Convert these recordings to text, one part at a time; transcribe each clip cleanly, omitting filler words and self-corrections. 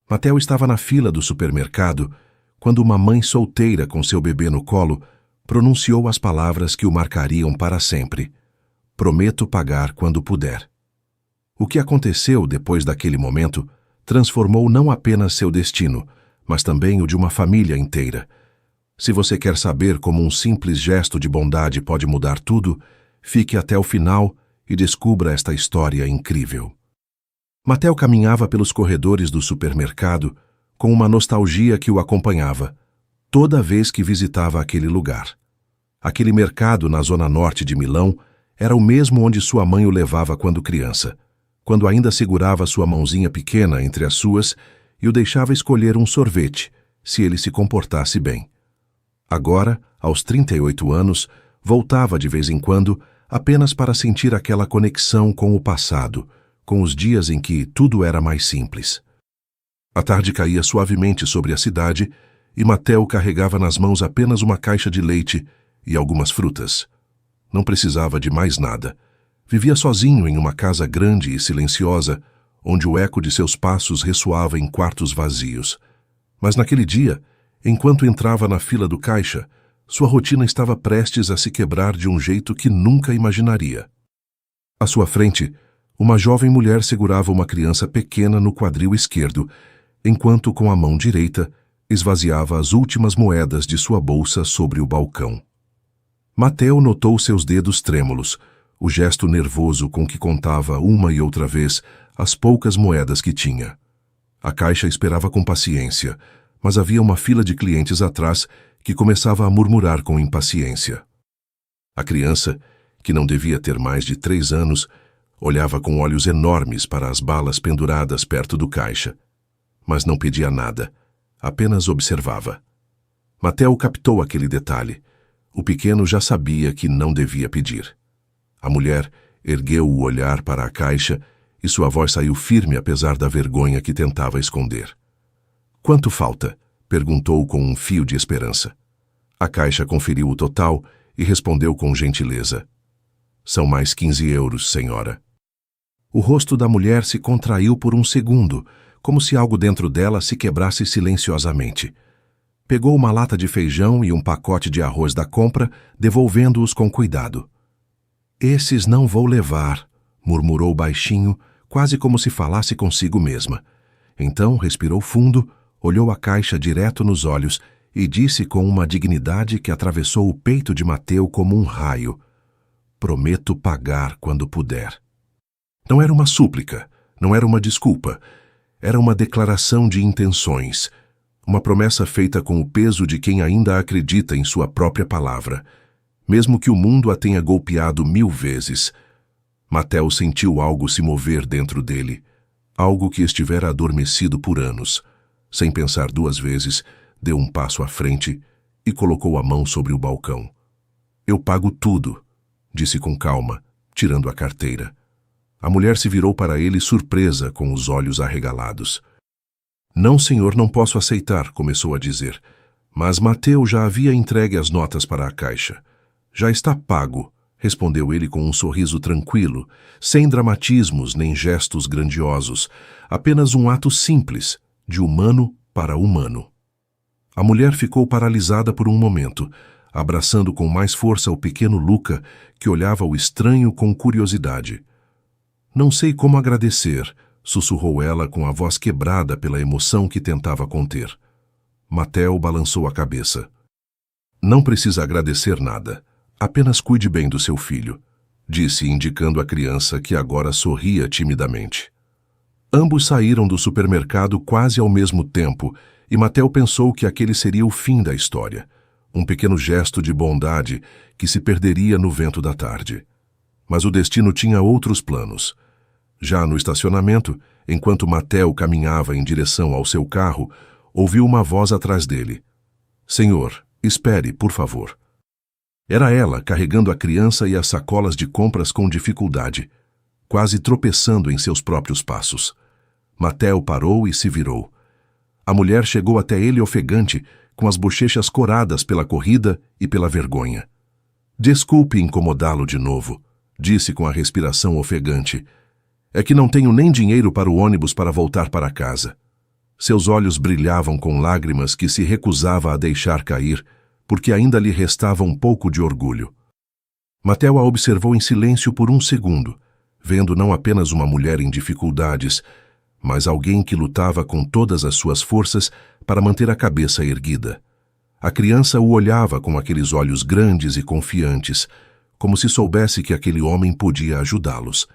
Mateo estava na fila do supermercado quando uma mãe solteira com seu bebê no colo pronunciou as palavras que o marcariam para sempre: "Prometo pagar quando puder." O que aconteceu depois daquele momento transformou não apenas seu destino, mas também o de uma família inteira. Se você quer saber como um simples gesto de bondade pode mudar tudo, fique até o final e descubra esta história incrível. Mateo caminhava pelos corredores do supermercado com uma nostalgia que o acompanhava toda vez que visitava aquele lugar. Aquele mercado na zona norte de Milão era o mesmo onde sua mãe o levava quando criança, quando ainda segurava sua mãozinha pequena entre as suas e o deixava escolher um sorvete, se ele se comportasse bem. Agora, aos 38 anos, voltava de vez em quando apenas para sentir aquela conexão com o passado, com os dias em que tudo era mais simples. A tarde caía suavemente sobre a cidade e Mateo carregava nas mãos apenas uma caixa de leite e algumas frutas. Não precisava de mais nada. Vivia sozinho em uma casa grande e silenciosa, onde o eco de seus passos ressoava em quartos vazios. Mas naquele dia, enquanto entrava na fila do caixa, sua rotina estava prestes a se quebrar de um jeito que nunca imaginaria. À sua frente, uma jovem mulher segurava uma criança pequena no quadril esquerdo, enquanto com a mão direita esvaziava as últimas moedas de sua bolsa sobre o balcão. Mateo notou seus dedos trêmulos, o gesto nervoso com que contava uma e outra vez as poucas moedas que tinha. A caixa esperava com paciência, mas havia uma fila de clientes atrás que começava a murmurar com impaciência. A criança, que não devia ter mais de 3 anos, olhava com olhos enormes para as balas penduradas perto do caixa, mas não pedia nada, apenas observava. Mateo captou aquele detalhe. O pequeno já sabia que não devia pedir. A mulher ergueu o olhar para a caixa e sua voz saiu firme apesar da vergonha que tentava esconder. "Quanto falta?" perguntou com um fio de esperança. A caixa conferiu o total e respondeu com gentileza: "São mais 15 euros, senhora." O rosto da mulher se contraiu por um segundo, como se algo dentro dela se quebrasse silenciosamente. Pegou uma lata de feijão e um pacote de arroz da compra, devolvendo-os com cuidado. "Esses não vou levar", murmurou baixinho, quase como se falasse consigo mesma. Então respirou fundo, olhou a caixa direto nos olhos e disse com uma dignidade que atravessou o peito de Mateo como um raio: "Prometo pagar quando puder." Não era uma súplica, não era uma desculpa. Era uma declaração de intenções, uma promessa feita com o peso de quem ainda acredita em sua própria palavra, mesmo que o mundo a tenha golpeado 1000 vezes. Mateo sentiu algo se mover dentro dele, algo que estivera adormecido por anos. Sem pensar 2 vezes, deu um passo à frente e colocou a mão sobre o balcão. "Eu pago tudo", disse com calma, tirando a carteira. A mulher se virou para ele surpresa, com os olhos arregalados. "Não, senhor, não posso aceitar", começou a dizer. Mas Mateo já havia entregue as notas para a caixa. "Já está pago", respondeu ele com um sorriso tranquilo, sem dramatismos nem gestos grandiosos, apenas um ato simples, de humano para humano. A mulher ficou paralisada por um momento, abraçando com mais força o pequeno Luca, que olhava o estranho com curiosidade. "Não sei como agradecer", sussurrou ela com a voz quebrada pela emoção que tentava conter. Mateo balançou a cabeça. "Não precisa agradecer nada. Apenas cuide bem do seu filho", disse, indicando a criança que agora sorria timidamente. Ambos saíram do supermercado quase ao mesmo tempo e Mateo pensou que aquele seria o fim da história, um pequeno gesto de bondade que se perderia no vento da tarde. Mas o destino tinha outros planos. Já no estacionamento, enquanto Mateo caminhava em direção ao seu carro, ouviu uma voz atrás dele. "Senhor, espere, por favor." Era ela, carregando a criança e as sacolas de compras com dificuldade, quase tropeçando em seus próprios passos. Mateo parou e se virou. A mulher chegou até ele ofegante, com as bochechas coradas pela corrida e pela vergonha. "Desculpe incomodá-lo de novo", disse com a respiração ofegante. "É que não tenho nem dinheiro para o ônibus para voltar para casa." Seus olhos brilhavam com lágrimas que se recusava a deixar cair, porque ainda lhe restava um pouco de orgulho. Mateo a observou em silêncio por um segundo, vendo não apenas uma mulher em dificuldades, mas alguém que lutava com todas as suas forças para manter a cabeça erguida. A criança o olhava com aqueles olhos grandes e confiantes, como se soubesse que aquele homem podia ajudá-los.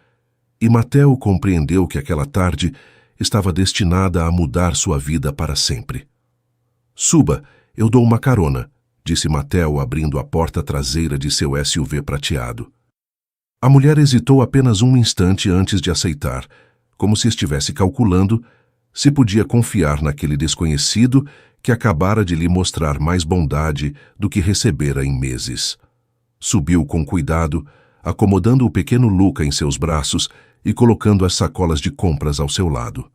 E Mateo compreendeu que aquela tarde estava destinada a mudar sua vida para sempre. "Suba, eu dou uma carona", disse Mateo abrindo a porta traseira de seu SUV prateado. A mulher hesitou apenas um instante antes de aceitar, como se estivesse calculando se podia confiar naquele desconhecido que acabara de lhe mostrar mais bondade do que recebera em meses. Subiu com cuidado, acomodando o pequeno Luca em seus braços e colocando as sacolas de compras ao seu lado.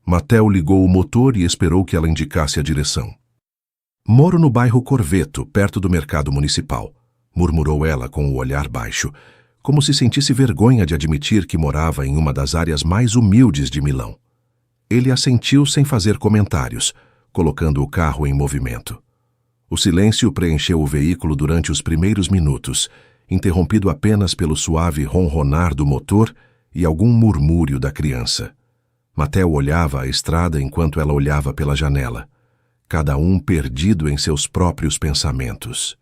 Mateo ligou o motor e esperou que ela indicasse a direção. "Moro no bairro Corveto, perto do mercado municipal", murmurou ela com o olhar baixo, como se sentisse vergonha de admitir que morava em uma das áreas mais humildes de Milão. Ele assentiu sem fazer comentários, colocando o carro em movimento. O silêncio preencheu o veículo durante os primeiros minutos, interrompido apenas pelo suave ronronar do motor e algum murmúrio da criança. Mateo olhava a estrada enquanto ela olhava pela janela, cada um perdido em seus próprios pensamentos.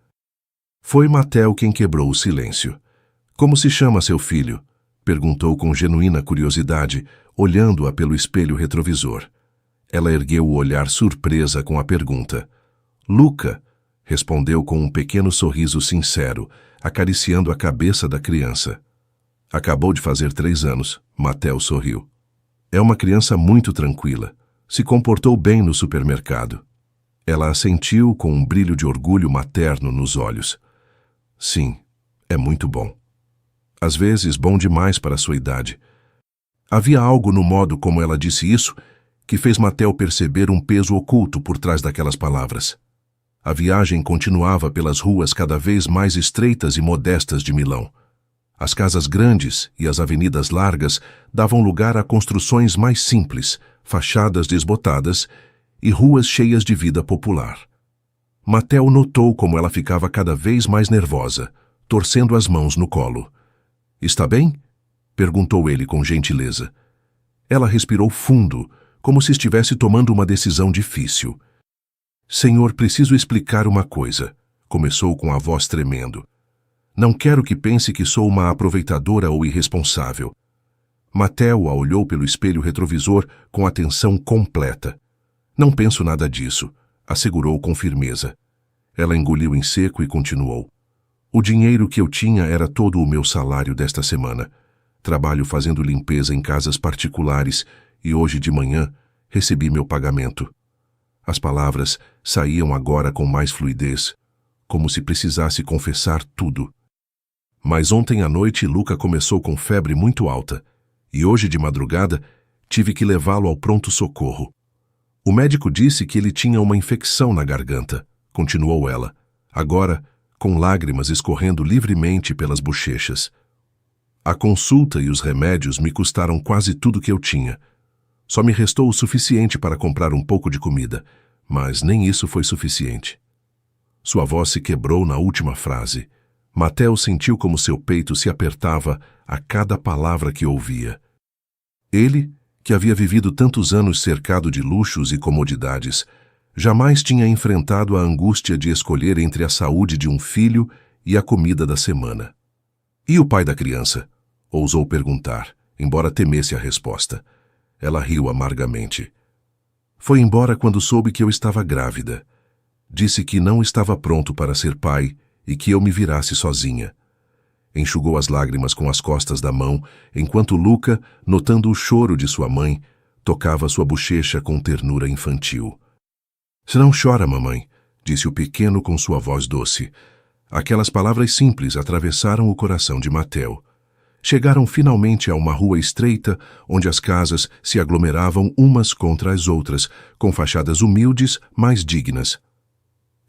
Foi Mateo quem quebrou o silêncio. "Como se chama seu filho?", perguntou com genuína curiosidade, olhando-a pelo espelho retrovisor. Ela ergueu o olhar surpresa com a pergunta. "Luca", respondeu com um pequeno sorriso sincero, acariciando a cabeça da criança. "Acabou de fazer 3 anos", Mateo sorriu. "É uma criança muito tranquila. Se comportou bem no supermercado." Ela assentiu com um brilho de orgulho materno nos olhos. "Sim, é muito bom. Às vezes, bom demais para a sua idade." Havia algo no modo como ela disse isso que fez Mateo perceber um peso oculto por trás daquelas palavras. A viagem continuava pelas ruas cada vez mais estreitas e modestas de Milão. As casas grandes e as avenidas largas davam lugar a construções mais simples, fachadas desbotadas e ruas cheias de vida popular. Mateo notou como ela ficava cada vez mais nervosa, torcendo as mãos no colo. "Está bem?", perguntou ele com gentileza. Ela respirou fundo, como se estivesse tomando uma decisão difícil. "Senhor, preciso explicar uma coisa", começou com a voz tremendo. "Não quero que pense que sou uma aproveitadora ou irresponsável." Mateo a olhou pelo espelho retrovisor com atenção completa. "Não penso nada disso", assegurou com firmeza. Ela engoliu em seco e continuou. "O dinheiro que eu tinha era todo o meu salário desta semana. Trabalho fazendo limpeza em casas particulares e hoje de manhã recebi meu pagamento." As palavras saíam agora com mais fluidez, como se precisasse confessar tudo. "Mas ontem à noite Luca começou com febre muito alta e hoje de madrugada tive que levá-lo ao pronto-socorro. O médico disse que ele tinha uma infecção na garganta", continuou ela, agora com lágrimas escorrendo livremente pelas bochechas. "A consulta e os remédios me custaram quase tudo que eu tinha. Só me restou o suficiente para comprar um pouco de comida, mas nem isso foi suficiente." Sua voz se quebrou na última frase. Mateo sentiu como seu peito se apertava a cada palavra que ouvia. Ele, que havia vivido tantos anos cercado de luxos e comodidades, jamais tinha enfrentado a angústia de escolher entre a saúde de um filho e a comida da semana. "E o pai da criança?", ousou perguntar, embora temesse a resposta. Ela riu amargamente. "Foi embora quando soube que eu estava grávida. Disse que não estava pronto para ser pai e que eu me virasse sozinha." Enxugou as lágrimas com as costas da mão, enquanto Luca, notando o choro de sua mãe, tocava sua bochecha com ternura infantil. "Não chora, mamãe", disse o pequeno com sua voz doce. Aquelas palavras simples atravessaram o coração de Mateo. Chegaram finalmente a uma rua estreita, onde as casas se aglomeravam umas contra as outras, com fachadas humildes, mas dignas.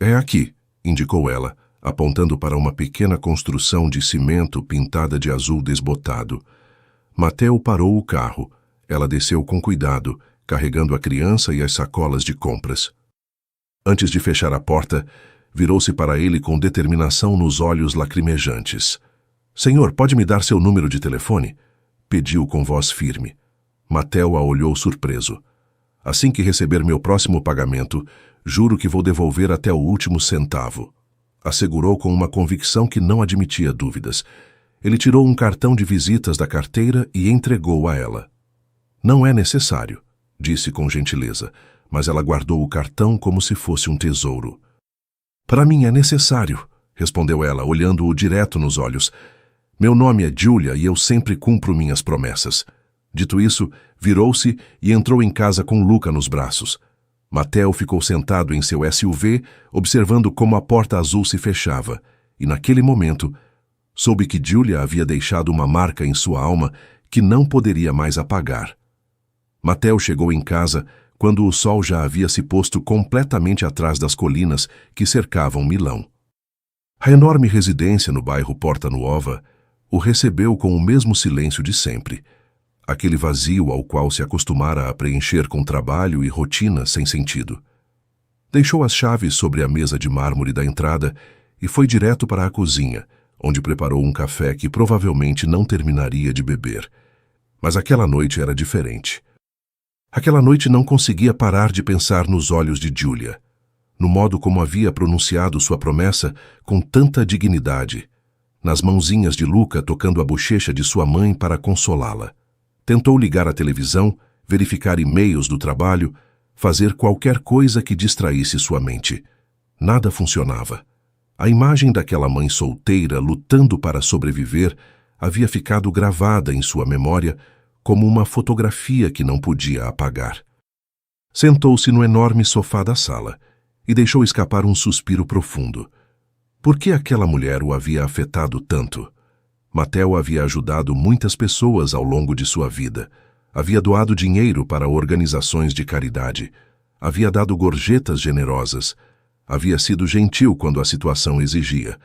"É aqui", indicou ela, apontando para uma pequena construção de cimento pintada de azul desbotado. Mateo parou o carro. Ela desceu com cuidado, carregando a criança e as sacolas de compras. Antes de fechar a porta, virou-se para ele com determinação nos olhos lacrimejantes. "Senhor, pode me dar seu número de telefone?" pediu com voz firme. Mateo a olhou surpreso. "Assim que receber meu próximo pagamento, juro que vou devolver até o último centavo", assegurou com uma convicção que não admitia dúvidas. Ele tirou um cartão de visitas da carteira e entregou a ela. "Não é necessário", disse com gentileza, mas ela guardou o cartão como se fosse um tesouro. "Para mim é necessário", respondeu ela, olhando-o direto nos olhos. "Meu nome é Julia e eu sempre cumpro minhas promessas." Dito isso, virou-se e entrou em casa com Luca nos braços. Mateo ficou sentado em seu SUV, observando como a porta azul se fechava, e naquele momento, soube que Julia havia deixado uma marca em sua alma que não poderia mais apagar. Mateo chegou em casa quando o sol já havia se posto completamente atrás das colinas que cercavam Milão. A enorme residência no bairro Porta Nuova o recebeu com o mesmo silêncio de sempre, aquele vazio ao qual se acostumara a preencher com trabalho e rotina sem sentido. Deixou as chaves sobre a mesa de mármore da entrada e foi direto para a cozinha, onde preparou um café que provavelmente não terminaria de beber. Mas aquela noite era diferente. Aquela noite não conseguia parar de pensar nos olhos de Julia, no modo como havia pronunciado sua promessa com tanta dignidade, nas mãozinhas de Luca tocando a bochecha de sua mãe para consolá-la. Tentou ligar a televisão, verificar e-mails do trabalho, fazer qualquer coisa que distraísse sua mente. Nada funcionava. A imagem daquela mãe solteira lutando para sobreviver havia ficado gravada em sua memória como uma fotografia que não podia apagar. Sentou-se no enorme sofá da sala e deixou escapar um suspiro profundo. Por que aquela mulher o havia afetado tanto? Mateo havia ajudado muitas pessoas ao longo de sua vida. Havia doado dinheiro para organizações de caridade. Havia dado gorjetas generosas. Havia sido gentil quando a situação exigia.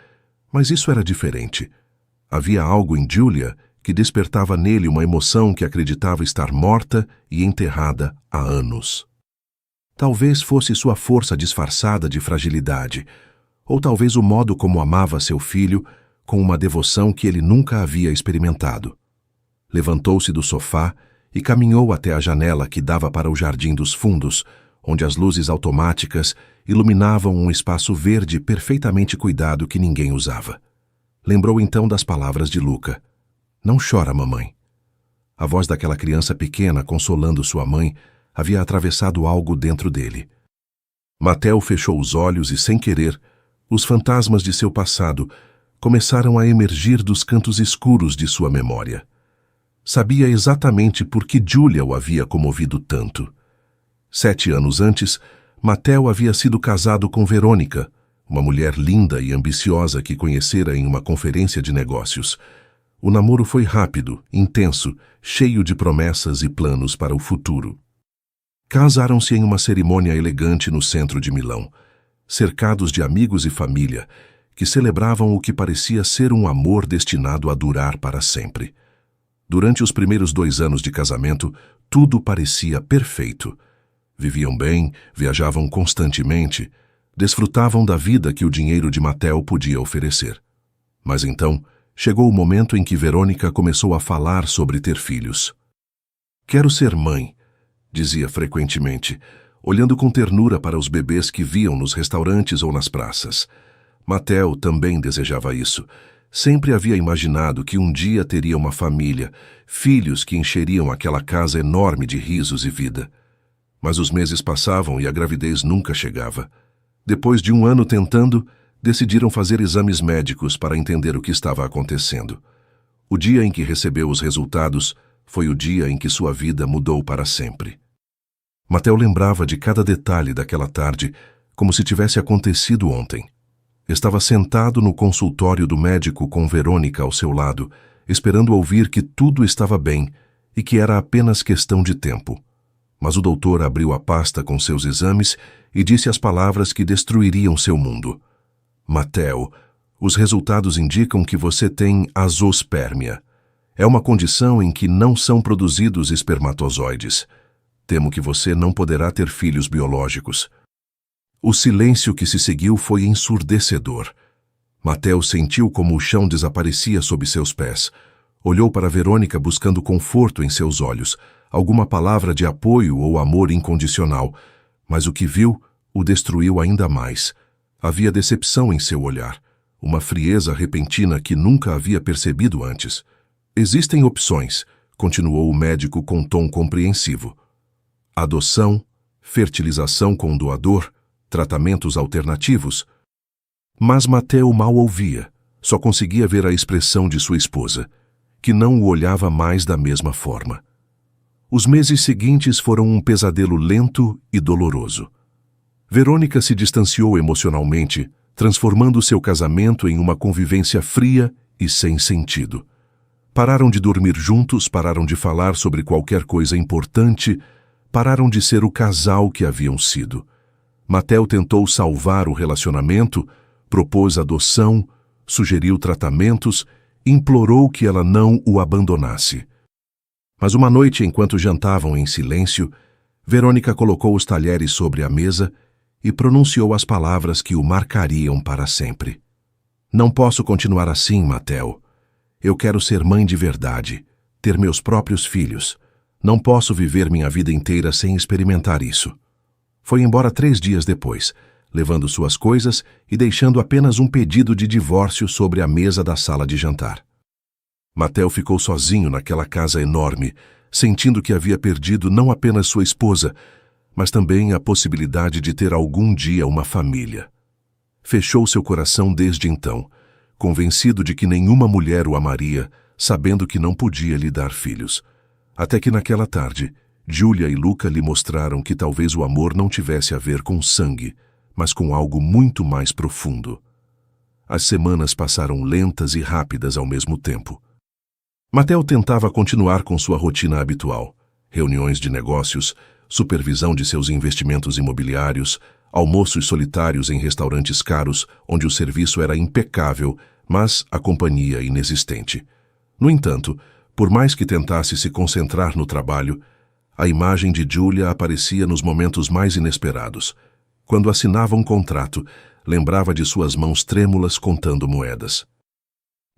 Mas isso era diferente. Havia algo em Julia que despertava nele uma emoção que acreditava estar morta e enterrada há anos. Talvez fosse sua força disfarçada de fragilidade, ou talvez o modo como amava seu filho, com uma devoção que ele nunca havia experimentado. Levantou-se do sofá e caminhou até a janela que dava para o jardim dos fundos, onde as luzes automáticas iluminavam um espaço verde perfeitamente cuidado que ninguém usava. Lembrou então das palavras de Luca. "Não chora, mamãe." A voz daquela criança pequena consolando sua mãe havia atravessado algo dentro dele. Mateo fechou os olhos e, sem querer, os fantasmas de seu passado começaram a emergir dos cantos escuros de sua memória. Sabia exatamente por que Julia o havia comovido tanto. 7 anos antes, Mateo havia sido casado com Verônica, uma mulher linda e ambiciosa que conhecera em uma conferência de negócios. O namoro foi rápido, intenso, cheio de promessas e planos para o futuro. Casaram-se em uma cerimônia elegante no centro de Milão, cercados de amigos e família, que celebravam o que parecia ser um amor destinado a durar para sempre. Durante os primeiros 2 anos de casamento, tudo parecia perfeito. Viviam bem, viajavam constantemente, desfrutavam da vida que o dinheiro de Mateo podia oferecer. Mas então, chegou o momento em que Verônica começou a falar sobre ter filhos. "Quero ser mãe", dizia frequentemente, olhando com ternura para os bebês que viam nos restaurantes ou nas praças. Mateo também desejava isso. Sempre havia imaginado que um dia teria uma família, filhos que encheriam aquela casa enorme de risos e vida. Mas os meses passavam e a gravidez nunca chegava. Depois de 1 ano tentando, decidiram fazer exames médicos para entender o que estava acontecendo. O dia em que recebeu os resultados foi o dia em que sua vida mudou para sempre. Mateo lembrava de cada detalhe daquela tarde como se tivesse acontecido ontem. Estava sentado no consultório do médico com Verônica ao seu lado, esperando ouvir que tudo estava bem e que era apenas questão de tempo. Mas o doutor abriu a pasta com seus exames e disse as palavras que destruiriam seu mundo. "Mateo, os resultados indicam que você tem azoospermia. É uma condição em que não são produzidos espermatozoides. Temo que você não poderá ter filhos biológicos. O silêncio que se seguiu foi ensurdecedor. Mateo sentiu como o chão desaparecia sob seus pés. Olhou para Verônica buscando conforto em seus olhos, alguma palavra de apoio ou amor incondicional, mas o que viu o destruiu ainda mais. Havia decepção em seu olhar, uma frieza repentina que nunca havia percebido antes. Existem opções, continuou o médico com tom compreensivo. Adoção, fertilização com doador, tratamentos alternativos. Mas Mateo mal ouvia, só conseguia ver a expressão de sua esposa, que não o olhava mais da mesma forma. Os meses seguintes foram um pesadelo lento e doloroso. Verônica se distanciou emocionalmente, transformando seu casamento em uma convivência fria e sem sentido. Pararam de dormir juntos, pararam de falar sobre qualquer coisa importante, pararam de ser o casal que haviam sido. Mateo tentou salvar o relacionamento, propôs adoção, sugeriu tratamentos, implorou que ela não o abandonasse. Mas uma noite, enquanto jantavam em silêncio, Verônica colocou os talheres sobre a mesa e pronunciou as palavras que o marcariam para sempre. Não posso continuar assim, Mateo. Eu quero ser mãe de verdade, ter meus próprios filhos. Não posso viver minha vida inteira sem experimentar isso. Foi embora 3 dias depois, levando suas coisas e deixando apenas um pedido de divórcio sobre a mesa da sala de jantar. Mateo ficou sozinho naquela casa enorme, sentindo que havia perdido não apenas sua esposa, mas também a possibilidade de ter algum dia uma família. Fechou seu coração desde então, convencido de que nenhuma mulher o amaria, sabendo que não podia lhe dar filhos. Até que naquela tarde, Julia e Luca lhe mostraram que talvez o amor não tivesse a ver com sangue, mas com algo muito mais profundo. As semanas passaram lentas e rápidas ao mesmo tempo. Mateo tentava continuar com sua rotina habitual: reuniões de negócios, supervisão de seus investimentos imobiliários, almoços solitários em restaurantes caros, onde o serviço era impecável, mas a companhia inexistente. No entanto, por mais que tentasse se concentrar no trabalho, a imagem de Julia aparecia nos momentos mais inesperados. Quando assinava um contrato, lembrava de suas mãos trêmulas contando moedas.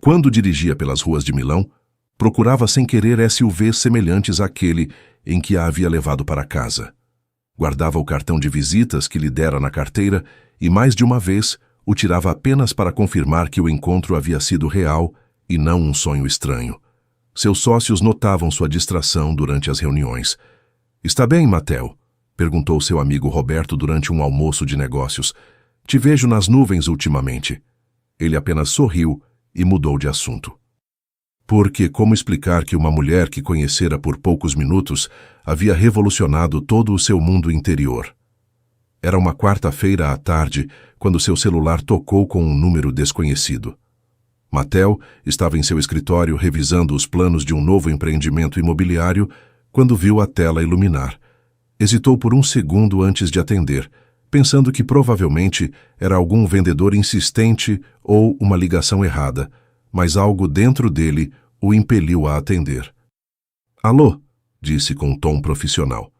Quando dirigia pelas ruas de Milão, procurava sem querer SUVs semelhantes àquele em que a havia levado para casa. Guardava o cartão de visitas que lhe dera na carteira e mais de uma vez o tirava apenas para confirmar que o encontro havia sido real e não um sonho estranho. Seus sócios notavam sua distração durante as reuniões. "Está bem, Mateo?" perguntou seu amigo Roberto durante um almoço de negócios. "Te vejo nas nuvens ultimamente." Ele apenas sorriu e mudou de assunto. Porque como explicar que uma mulher que conhecera por poucos minutos havia revolucionado todo o seu mundo interior? Era uma quarta-feira à tarde, quando seu celular tocou com um número desconhecido. Mateo estava em seu escritório revisando os planos de um novo empreendimento imobiliário quando viu a tela iluminar. Hesitou por um segundo antes de atender, pensando que provavelmente era algum vendedor insistente ou uma ligação errada, mas algo dentro dele o impeliu a atender. "Alô?", disse com tom profissional.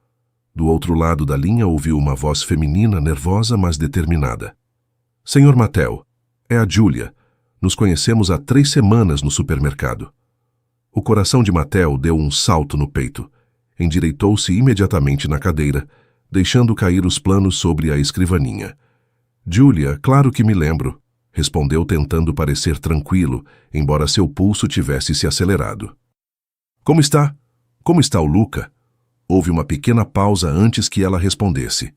Do outro lado da linha ouviu uma voz feminina, nervosa, mas determinada. "Senhor Mateo, é a Julia. Nos conhecemos há 3 semanas no supermercado." O coração de Mateo deu um salto no peito. Endireitou-se imediatamente na cadeira, deixando cair os planos sobre a escrivaninha. "Julia, claro que me lembro", respondeu tentando parecer tranquilo, embora seu pulso tivesse se acelerado. Como está? Como está o Luca?" Houve uma pequena pausa antes que ela respondesse.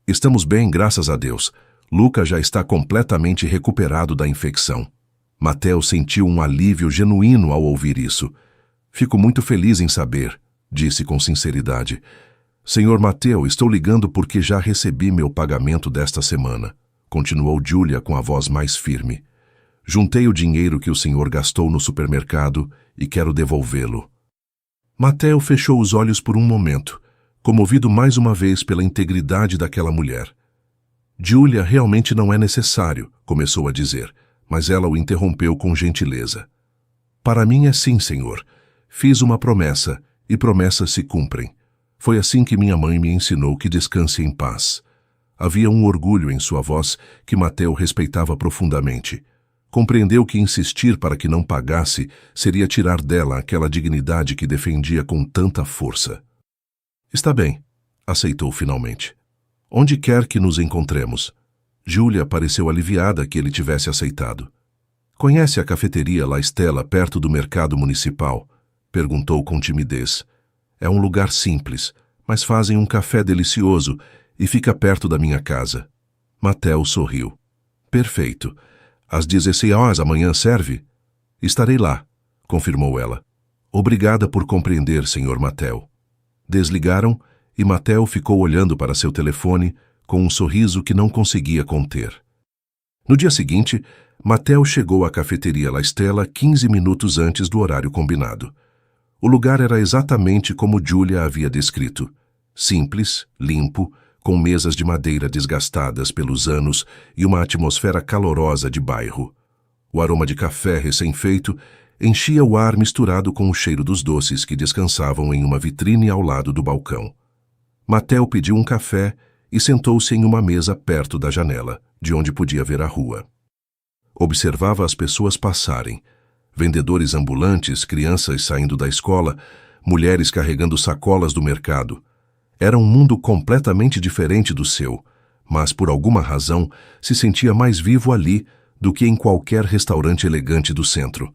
"Estamos bem, graças a Deus. Luca já está completamente recuperado da infecção." Mateo sentiu um alívio genuíno ao ouvir isso. "Fico muito feliz em saber", disse com sinceridade. "Senhor Mateo, estou ligando porque já recebi meu pagamento desta semana", continuou Julia com a voz mais firme. "Juntei o dinheiro que o senhor gastou no supermercado e quero devolvê-lo." Mateo fechou os olhos por um momento, comovido mais uma vez pela integridade daquela mulher. "Julia, realmente não é necessário", começou a dizer, mas ela o interrompeu com gentileza. "Para mim é sim, senhor. Fiz uma promessa, e promessas se cumprem. Foi assim que minha mãe me ensinou que descanse em paz. Havia um orgulho em sua voz que Mateo respeitava profundamente. Compreendeu que insistir para que não pagasse seria tirar dela aquela dignidade que defendia com tanta força. Está bem, aceitou finalmente. Onde quer que nos encontremos. Júlia pareceu aliviada que ele tivesse aceitado. Conhece a cafeteria La Estela perto do mercado municipal? Perguntou com timidez. É um lugar simples, mas fazem um café delicioso e fica perto da minha casa. Mateo sorriu. Perfeito. Às 16 horas amanhã serve? Estarei lá, confirmou ela. Obrigada por compreender, Sr. Mateo. Desligaram e Mateo ficou olhando para seu telefone com um sorriso que não conseguia conter. No dia seguinte, Mateo chegou à cafeteria La Estela 15 minutos antes do horário combinado. O lugar era exatamente como Júlia havia descrito. Simples, limpo, com mesas de madeira desgastadas pelos anos e uma atmosfera calorosa de bairro. O aroma de café recém-feito enchia o ar misturado com o cheiro dos doces que descansavam em uma vitrine ao lado do balcão. Mateo pediu um café e sentou-se em uma mesa perto da janela, de onde podia ver a rua. Observava as pessoas passarem. Vendedores ambulantes, crianças saindo da escola, mulheres carregando sacolas do mercado. Era um mundo completamente diferente do seu, mas por alguma razão se sentia mais vivo ali do que em qualquer restaurante elegante do centro.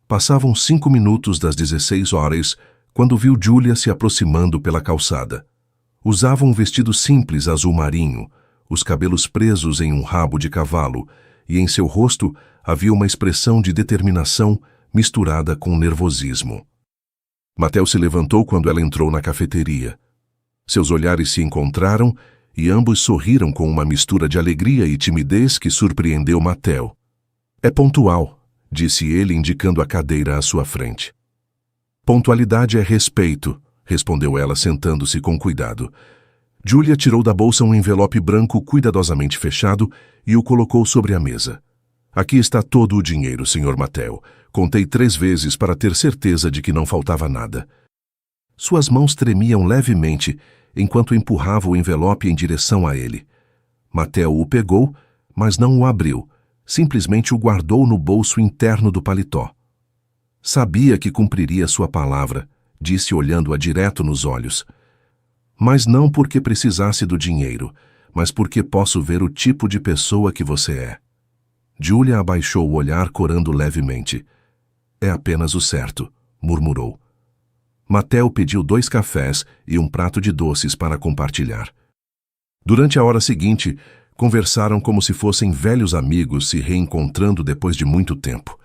Passavam 5 minutos das 16 horas quando viu Júlia se aproximando pela calçada. Usava um vestido simples azul marinho, os cabelos presos em um rabo de cavalo, e em seu rosto havia uma expressão de determinação misturada com nervosismo. Mateo se levantou quando ela entrou na cafeteria. Seus olhares se encontraram e ambos sorriram com uma mistura de alegria e timidez que surpreendeu Mateo. É pontual, disse ele, indicando a cadeira à sua frente. Pontualidade é respeito, respondeu ela, sentando-se com cuidado. Júlia tirou da bolsa um envelope branco cuidadosamente fechado e o colocou sobre a mesa. Aqui está todo o dinheiro, Sr. Mateo. Contei 3 vezes para ter certeza de que não faltava nada. Suas mãos tremiam levemente enquanto empurrava o envelope em direção a ele. Mateo o pegou, mas não o abriu, simplesmente o guardou no bolso interno do paletó. Sabia que cumpriria sua palavra, disse olhando-a direto nos olhos. Mas não porque precisasse do dinheiro, mas porque posso ver o tipo de pessoa que você é. Júlia abaixou o olhar, corando levemente. É apenas o certo, murmurou. Mateo pediu 2 cafés e um prato de doces para compartilhar. Durante a hora seguinte, conversaram como se fossem velhos amigos se reencontrando depois de muito tempo.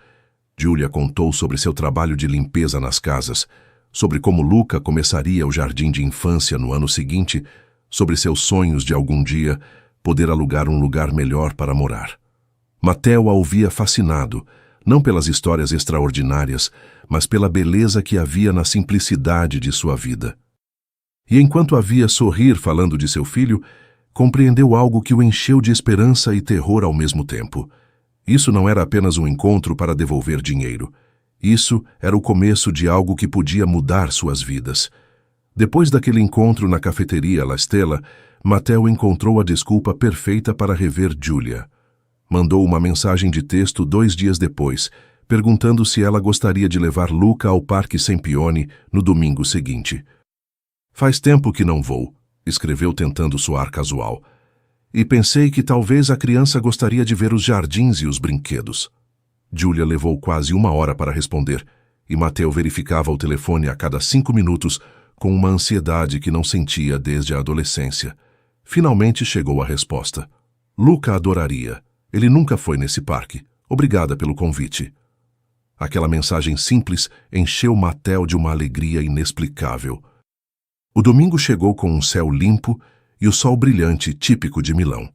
Júlia contou sobre seu trabalho de limpeza nas casas, sobre como Luca começaria o jardim de infância no ano seguinte, sobre seus sonhos de algum dia poder alugar um lugar melhor para morar. Mateo a ouvia fascinado, não pelas histórias extraordinárias, mas pela beleza que havia na simplicidade de sua vida. E enquanto a via sorrir falando de seu filho, compreendeu algo que o encheu de esperança e terror ao mesmo tempo. Isso não era apenas um encontro para devolver dinheiro. Isso era o começo de algo que podia mudar suas vidas. Depois daquele encontro na cafeteria La Estela, Mateo encontrou a desculpa perfeita para rever Júlia. Mandou uma mensagem de texto 2 dias depois, perguntando se ela gostaria de levar Luca ao Parque Sempione no domingo seguinte. Faz tempo que não vou, escreveu tentando soar casual. E pensei que talvez a criança gostaria de ver os jardins e os brinquedos. Júlia levou quase 1 hora para responder, e Mateo verificava o telefone a cada 5 minutos com uma ansiedade que não sentia desde a adolescência. Finalmente chegou a resposta. Luca adoraria. Ele nunca foi nesse parque. Obrigada pelo convite. Aquela mensagem simples encheu Mateo de uma alegria inexplicável. O domingo chegou com um céu limpo e o sol brilhante típico de Milão.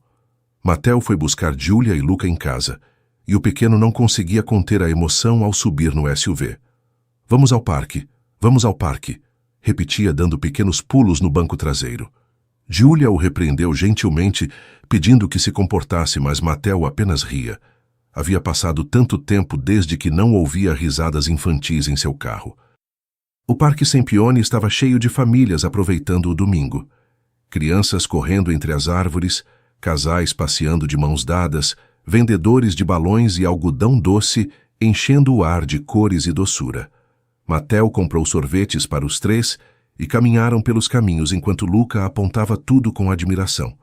Mateo foi buscar Júlia e Luca em casa, e o pequeno não conseguia conter a emoção ao subir no SUV. Vamos ao parque, repetia dando pequenos pulos no banco traseiro. Júlia o repreendeu gentilmente, pedindo que se comportasse, mas Mateo apenas ria. Havia passado tanto tempo desde que não ouvia risadas infantis em seu carro. O Parque Sempione estava cheio de famílias aproveitando o domingo. Crianças correndo entre as árvores, casais passeando de mãos dadas, vendedores de balões e algodão doce enchendo o ar de cores e doçura. Matteo comprou sorvetes para os três e caminharam pelos caminhos enquanto Luca apontava tudo com admiração.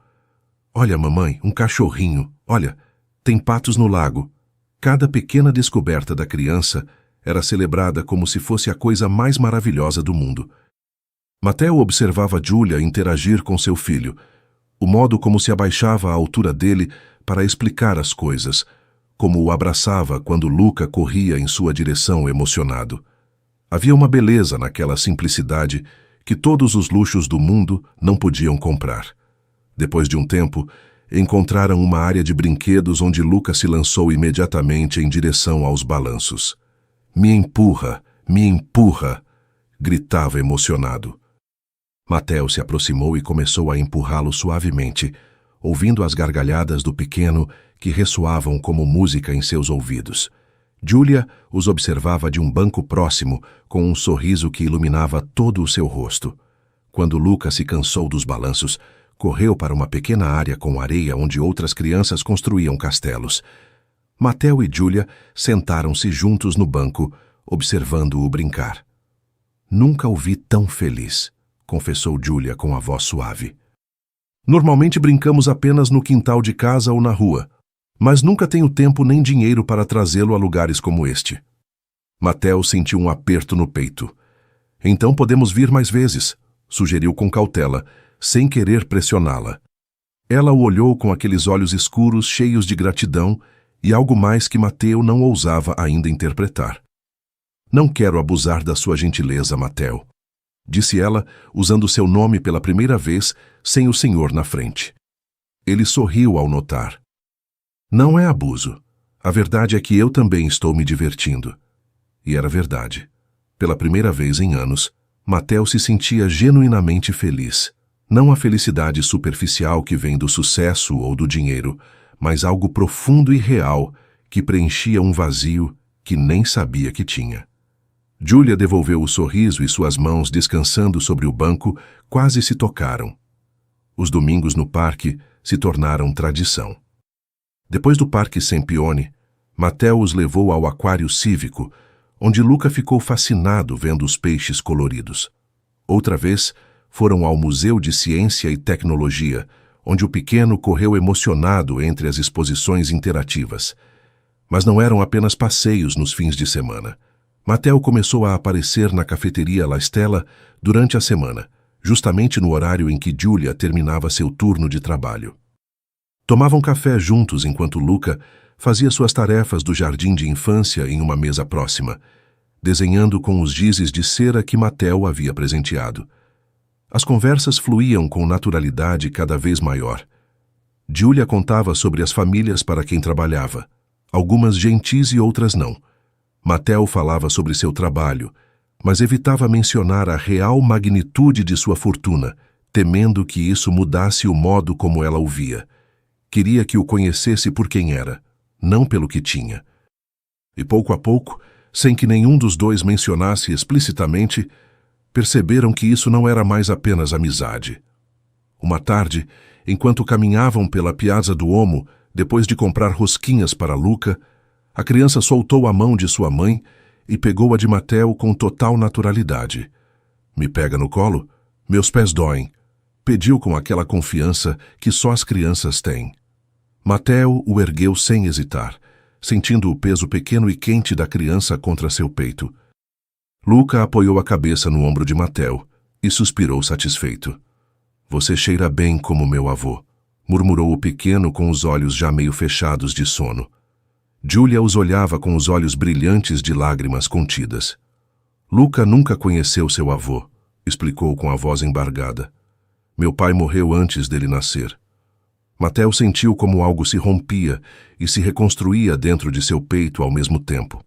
Olha, mamãe, um cachorrinho. Olha, tem patos no lago. Cada pequena descoberta da criança era celebrada como se fosse a coisa mais maravilhosa do mundo. Matteo observava Giulia interagir com seu filho, o modo como se abaixava à altura dele para explicar as coisas, como o abraçava quando Luca corria em sua direção emocionado. Havia uma beleza naquela simplicidade que todos os luxos do mundo não podiam comprar. Depois de um tempo, encontraram uma área de brinquedos onde Luca se lançou imediatamente em direção aos balanços. Me empurra, gritava emocionado. Matteo se aproximou e começou a empurrá-lo suavemente, ouvindo as gargalhadas do pequeno que ressoavam como música em seus ouvidos. Giulia os observava de um banco próximo, com um sorriso que iluminava todo o seu rosto. Quando Luca se cansou dos balanços, correu para uma pequena área com areia onde outras crianças construíam castelos. Matteo e Giulia sentaram-se juntos no banco, observando-o brincar. Nunca o vi tão feliz, confessou Giulia com a voz suave. Normalmente brincamos apenas no quintal de casa ou na rua, mas nunca tenho tempo nem dinheiro para trazê-lo a lugares como este. Matteo sentiu um aperto no peito. Então podemos vir mais vezes, sugeriu com cautela, sem querer pressioná-la. Ela o olhou com aqueles olhos escuros cheios de gratidão e algo mais que Matteo não ousava ainda interpretar. Não quero abusar da sua gentileza, Matteo, disse ela, usando seu nome pela primeira vez, sem o senhor na frente. Ele sorriu ao notar. Não é abuso. A verdade é que eu também estou me divertindo. E era verdade. Pela primeira vez em anos, Matteo se sentia genuinamente feliz. Não a felicidade superficial que vem do sucesso ou do dinheiro, mas algo profundo e real que preenchia um vazio que nem sabia que tinha. Giulia devolveu o sorriso e suas mãos descansando sobre o banco quase se tocaram. Os domingos no parque se tornaram tradição. Depois do Parque Sempione, Matteo os levou ao aquário cívico, onde Luca ficou fascinado vendo os peixes coloridos. Outra vez, foram ao Museu de Ciência e Tecnologia, onde o pequeno correu emocionado entre as exposições interativas. Mas não eram apenas passeios nos fins de semana. Matteo começou a aparecer na cafeteria La Stella durante a semana, justamente no horário em que Giulia terminava seu turno de trabalho. Tomavam café juntos enquanto Luca fazia suas tarefas do jardim de infância em uma mesa próxima, desenhando com os gizes de cera que Matteo havia presenteado. As conversas fluíam com naturalidade cada vez maior. Giulia contava sobre as famílias para quem trabalhava, algumas gentis e outras não. Matteo falava sobre seu trabalho, mas evitava mencionar a real magnitude de sua fortuna, temendo que isso mudasse o modo como ela o via. Queria que o conhecesse por quem era, não pelo que tinha. E pouco a pouco, sem que nenhum dos dois mencionasse explicitamente, perceberam que isso não era mais apenas amizade. Uma tarde, enquanto caminhavam pela Piazza Duomo, depois de comprar rosquinhas para Luca, a criança soltou a mão de sua mãe e pegou a de Matteo com total naturalidade. Me pega no colo? Meus pés doem, pediu com aquela confiança que só as crianças têm. Matteo o ergueu sem hesitar, sentindo o peso pequeno e quente da criança contra seu peito. Luca apoiou a cabeça no ombro de Matteo e suspirou satisfeito. Você cheira bem como meu avô, murmurou o pequeno com os olhos já meio fechados de sono. Giulia os olhava com os olhos brilhantes de lágrimas contidas. Luca nunca conheceu seu avô, explicou com a voz embargada. Meu pai morreu antes dele nascer. Matteo sentiu como algo se rompia e se reconstruía dentro de seu peito ao mesmo tempo.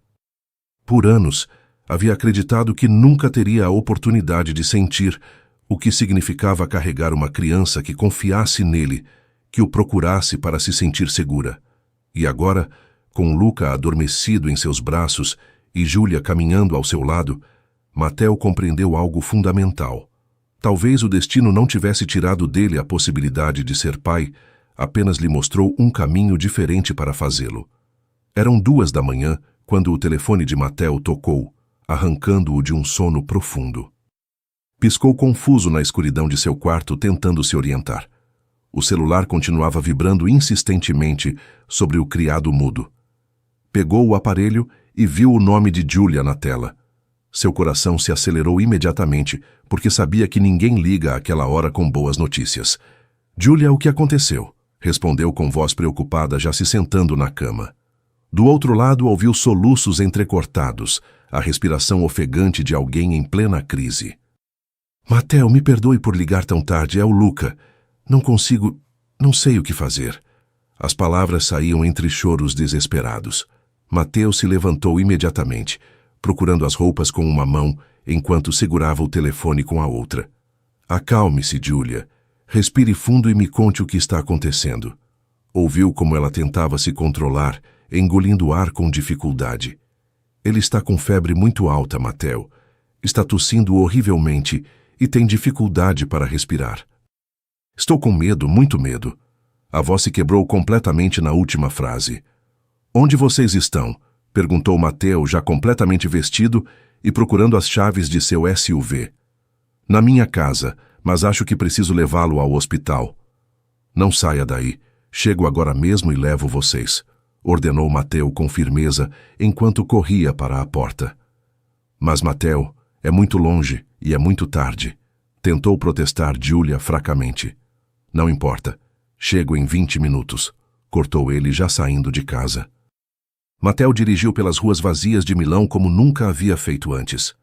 Por anos, havia acreditado que nunca teria a oportunidade de sentir o que significava carregar uma criança que confiasse nele, que o procurasse para se sentir segura. E agora, com Luca adormecido em seus braços e Giulia caminhando ao seu lado, Mateo compreendeu algo fundamental. Talvez o destino não tivesse tirado dele a possibilidade de ser pai, apenas lhe mostrou um caminho diferente para fazê-lo. Eram 2 da manhã quando o telefone de Mateo tocou, arrancando-o de um sono profundo. Piscou confuso na escuridão de seu quarto, tentando se orientar. O celular continuava vibrando insistentemente sobre o criado mudo. Pegou o aparelho e viu o nome de Julia na tela. Seu coração se acelerou imediatamente, porque sabia que ninguém liga àquela hora com boas notícias. Julia, o que aconteceu? Respondeu com voz preocupada, já se sentando na cama. Do outro lado, ouviu soluços entrecortados, a respiração ofegante de alguém em plena crise. Mateo, me perdoe por ligar tão tarde, é o Luca. Não sei o que fazer. As palavras saíam entre choros desesperados. Mateo se levantou imediatamente, procurando as roupas com uma mão, enquanto segurava o telefone com a outra. Acalme-se, Julia. Respire fundo e me conte o que está acontecendo. Ouviu como ela tentava se controlar, engolindo ar com dificuldade. Ele está com febre muito alta, Mateo. Está tossindo horrivelmente e tem dificuldade para respirar. Estou com medo, muito medo. A voz se quebrou completamente na última frase. Onde vocês estão? Perguntou Mateo, já completamente vestido e procurando as chaves de seu SUV. Na minha casa, mas acho que preciso levá-lo ao hospital. Não saia daí. Chego agora mesmo e levo vocês, ordenou Mateo com firmeza, enquanto corria para a porta. Mas Mateo, é muito longe e é muito tarde. Tentou protestar Julia fracamente. Não importa. Chego em 20 minutos, cortou ele já saindo de casa. Mateo dirigiu pelas ruas vazias de Milão como nunca havia feito antes.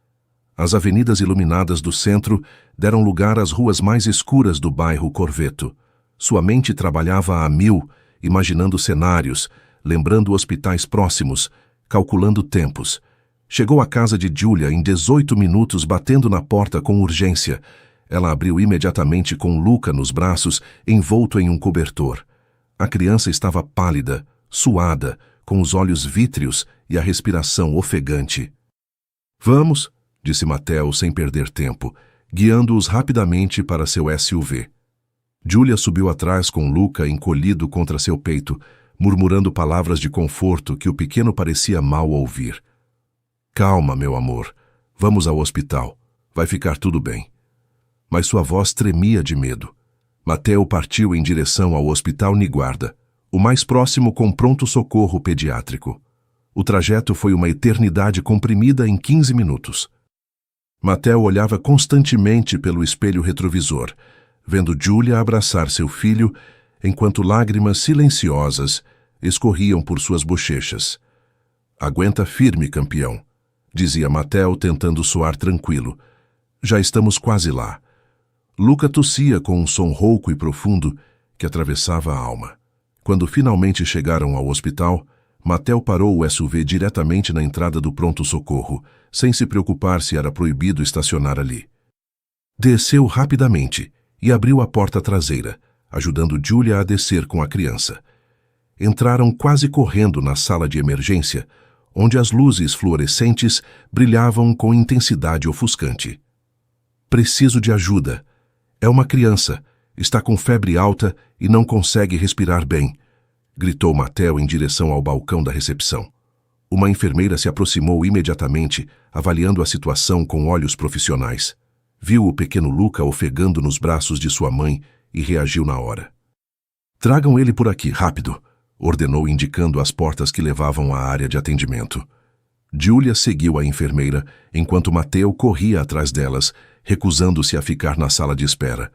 As avenidas iluminadas do centro deram lugar às ruas mais escuras do bairro Corvetto. Sua mente trabalhava a mil, imaginando cenários, lembrando hospitais próximos, calculando tempos. Chegou à casa de Julia em 18 minutos, batendo na porta com urgência. Ela abriu imediatamente com Luca nos braços, envolto em um cobertor. A criança estava pálida, suada, com os olhos vítreos e a respiração ofegante. Vamos, disse Mateo sem perder tempo, guiando-os rapidamente para seu SUV. Julia subiu atrás com Luca encolhido contra seu peito, murmurando palavras de conforto que o pequeno parecia mal ouvir. Calma, meu amor. Vamos ao hospital. Vai ficar tudo bem. Mas sua voz tremia de medo. Mateo partiu em direção ao Hospital Niguarda, o mais próximo com pronto-socorro pediátrico. O trajeto foi uma eternidade comprimida em 15 minutos. Mateo olhava constantemente pelo espelho retrovisor, vendo Julia abraçar seu filho, enquanto lágrimas silenciosas escorriam por suas bochechas. Aguenta firme, campeão, dizia Mateo tentando soar tranquilo. Já estamos quase lá. Luca tossia com um som rouco e profundo que atravessava a alma. Quando finalmente chegaram ao hospital, Mateo parou o SUV diretamente na entrada do pronto-socorro, sem se preocupar se era proibido estacionar ali. Desceu rapidamente e abriu a porta traseira, ajudando Julia a descer com a criança. Entraram quase correndo na sala de emergência, onde as luzes fluorescentes brilhavam com intensidade ofuscante. Preciso de ajuda. É uma criança. Está com febre alta e não consegue respirar bem, gritou Mateo em direção ao balcão da recepção. Uma enfermeira se aproximou imediatamente, avaliando a situação com olhos profissionais. Viu o pequeno Luca ofegando nos braços de sua mãe e reagiu na hora. Tragam ele por aqui, rápido, ordenou indicando as portas que levavam à área de atendimento. Julia seguiu a enfermeira, enquanto Mateo corria atrás delas, recusando-se a ficar na sala de espera.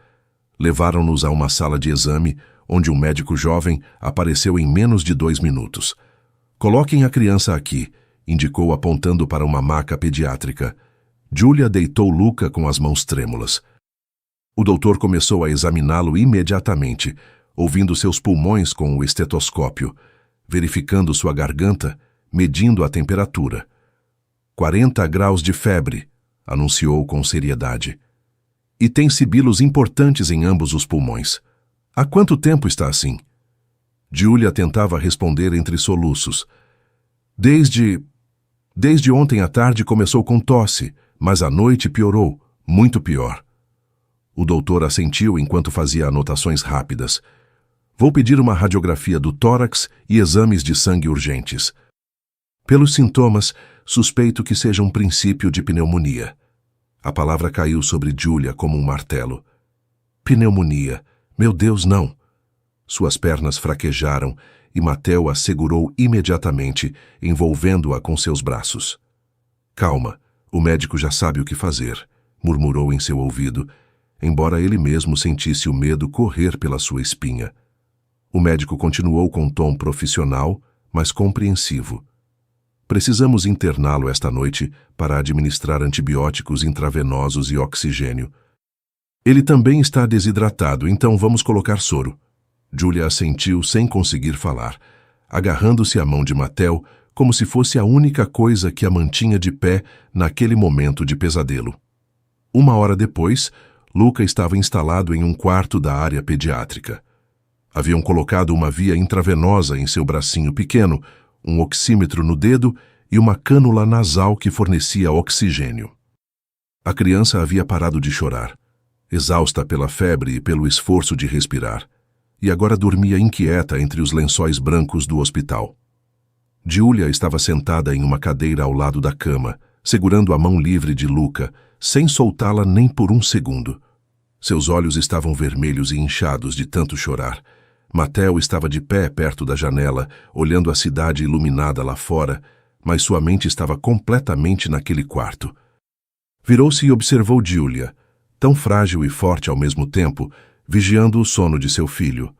Levaram-nos a uma sala de exame, onde um médico jovem apareceu em menos de 2 minutos. Coloquem a criança aqui, indicou apontando para uma maca pediátrica. Julia deitou Luca com as mãos trêmulas. O doutor começou a examiná-lo imediatamente, ouvindo seus pulmões com o estetoscópio, verificando sua garganta, medindo a temperatura. 40 graus de febre, anunciou com seriedade. E tem sibilos importantes em ambos os pulmões. Há quanto tempo está assim? Julia tentava responder entre soluços. Desde Desde ontem à tarde começou com tosse, mas à noite piorou, muito pior. O doutor assentiu enquanto fazia anotações rápidas. Vou pedir uma radiografia do tórax e exames de sangue urgentes. Pelos sintomas, suspeito que seja um princípio de pneumonia. A palavra caiu sobre Julia como um martelo. Pneumonia. Meu Deus, não. Suas pernas fraquejaram e Mateo a segurou imediatamente, envolvendo-a com seus braços. Calma, o médico já sabe o que fazer, murmurou em seu ouvido, embora ele mesmo sentisse o medo correr pela sua espinha. O médico continuou com um tom profissional, mas compreensivo. Precisamos interná-lo esta noite para administrar antibióticos intravenosos e oxigênio. Ele também está desidratado, então vamos colocar soro. Julia assentiu sem conseguir falar, agarrando-se à mão de Mateo como se fosse a única coisa que a mantinha de pé naquele momento de pesadelo. 1 hora depois, Luca estava instalado em um quarto da área pediátrica. Haviam colocado uma via intravenosa em seu bracinho pequeno, um oxímetro no dedo e uma cânula nasal que fornecia oxigênio. A criança havia parado de chorar, exausta pela febre e pelo esforço de respirar, e agora dormia inquieta entre os lençóis brancos do hospital. Julia estava sentada em uma cadeira ao lado da cama, segurando a mão livre de Luca, sem soltá-la nem por um segundo. Seus olhos estavam vermelhos e inchados de tanto chorar. Mateo estava de pé perto da janela, olhando a cidade iluminada lá fora, mas sua mente estava completamente naquele quarto. Virou-se e observou Julia, tão frágil e forte ao mesmo tempo, vigiando o sono de seu filho.